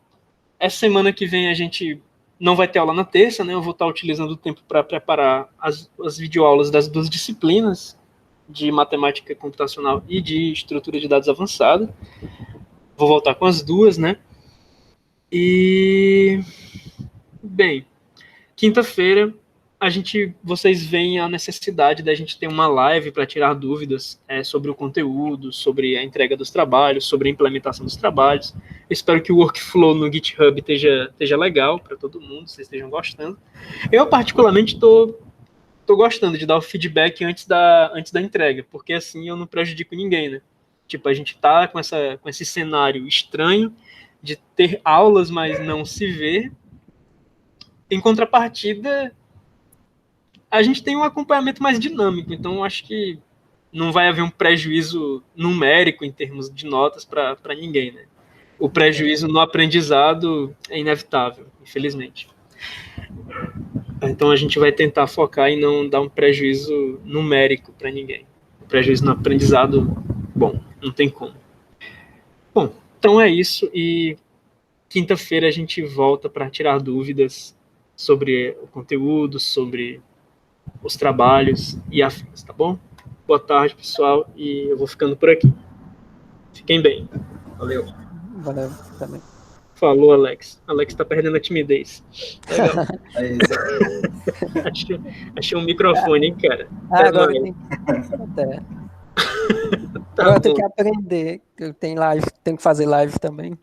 essa semana que vem a gente não vai ter aula na terça, né? Eu vou estar utilizando o tempo para preparar as videoaulas das duas disciplinas de matemática computacional e de estrutura de dados avançada. Vou voltar com as duas, né? E bem, quinta-feira vocês veem a necessidade da gente ter uma live para tirar dúvidas sobre o conteúdo, sobre a entrega dos trabalhos, sobre a implementação dos trabalhos. Eu espero que o workflow no GitHub esteja legal para todo mundo, vocês estejam gostando. Eu, particularmente, estou gostando de dar o feedback antes da entrega, porque assim eu não prejudico ninguém, né? Tipo, a gente tá com esse cenário estranho de ter aulas, mas não se ver. Em contrapartida, a gente tem um acompanhamento mais dinâmico, então acho que não vai haver um prejuízo numérico em termos de notas para ninguém, né? O prejuízo no aprendizado é inevitável, infelizmente. Então a gente vai tentar focar em não dar um prejuízo numérico para ninguém. O prejuízo no aprendizado, bom, não tem como. Bom, então é isso e quinta-feira a gente volta para tirar dúvidas sobre o conteúdo, sobre os trabalhos e afins, tá bom? Boa tarde, pessoal, e eu vou ficando por aqui. Fiquem bem. Valeu. Valeu também. Falou, Alex. Alex tá perdendo a timidez. Legal. É isso. Achei um microfone, hein, cara. Agora tem até. Tá Agora eu tenho bom. que aprender. Eu tenho que fazer live também.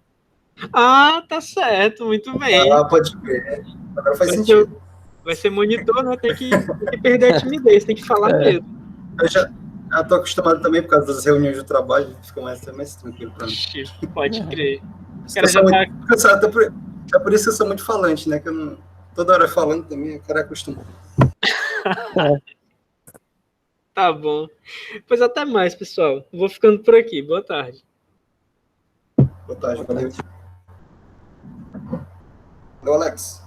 Ah, tá certo, muito bem. Ah, pode ver. Agora faz sentido. Vai ser monitor, né? Tem que perder a timidez, tem que falar mesmo. Eu já tô acostumado também por causa das reuniões do trabalho, fica mais tranquilo pra mim. Pode crer. É por isso que eu sou muito falante, né? Que eu não, toda hora falando também, o cara acostuma. Tá bom. Pois até mais, pessoal. Vou ficando por aqui. Boa tarde. Boa tarde, valeu. Valeu, Alex.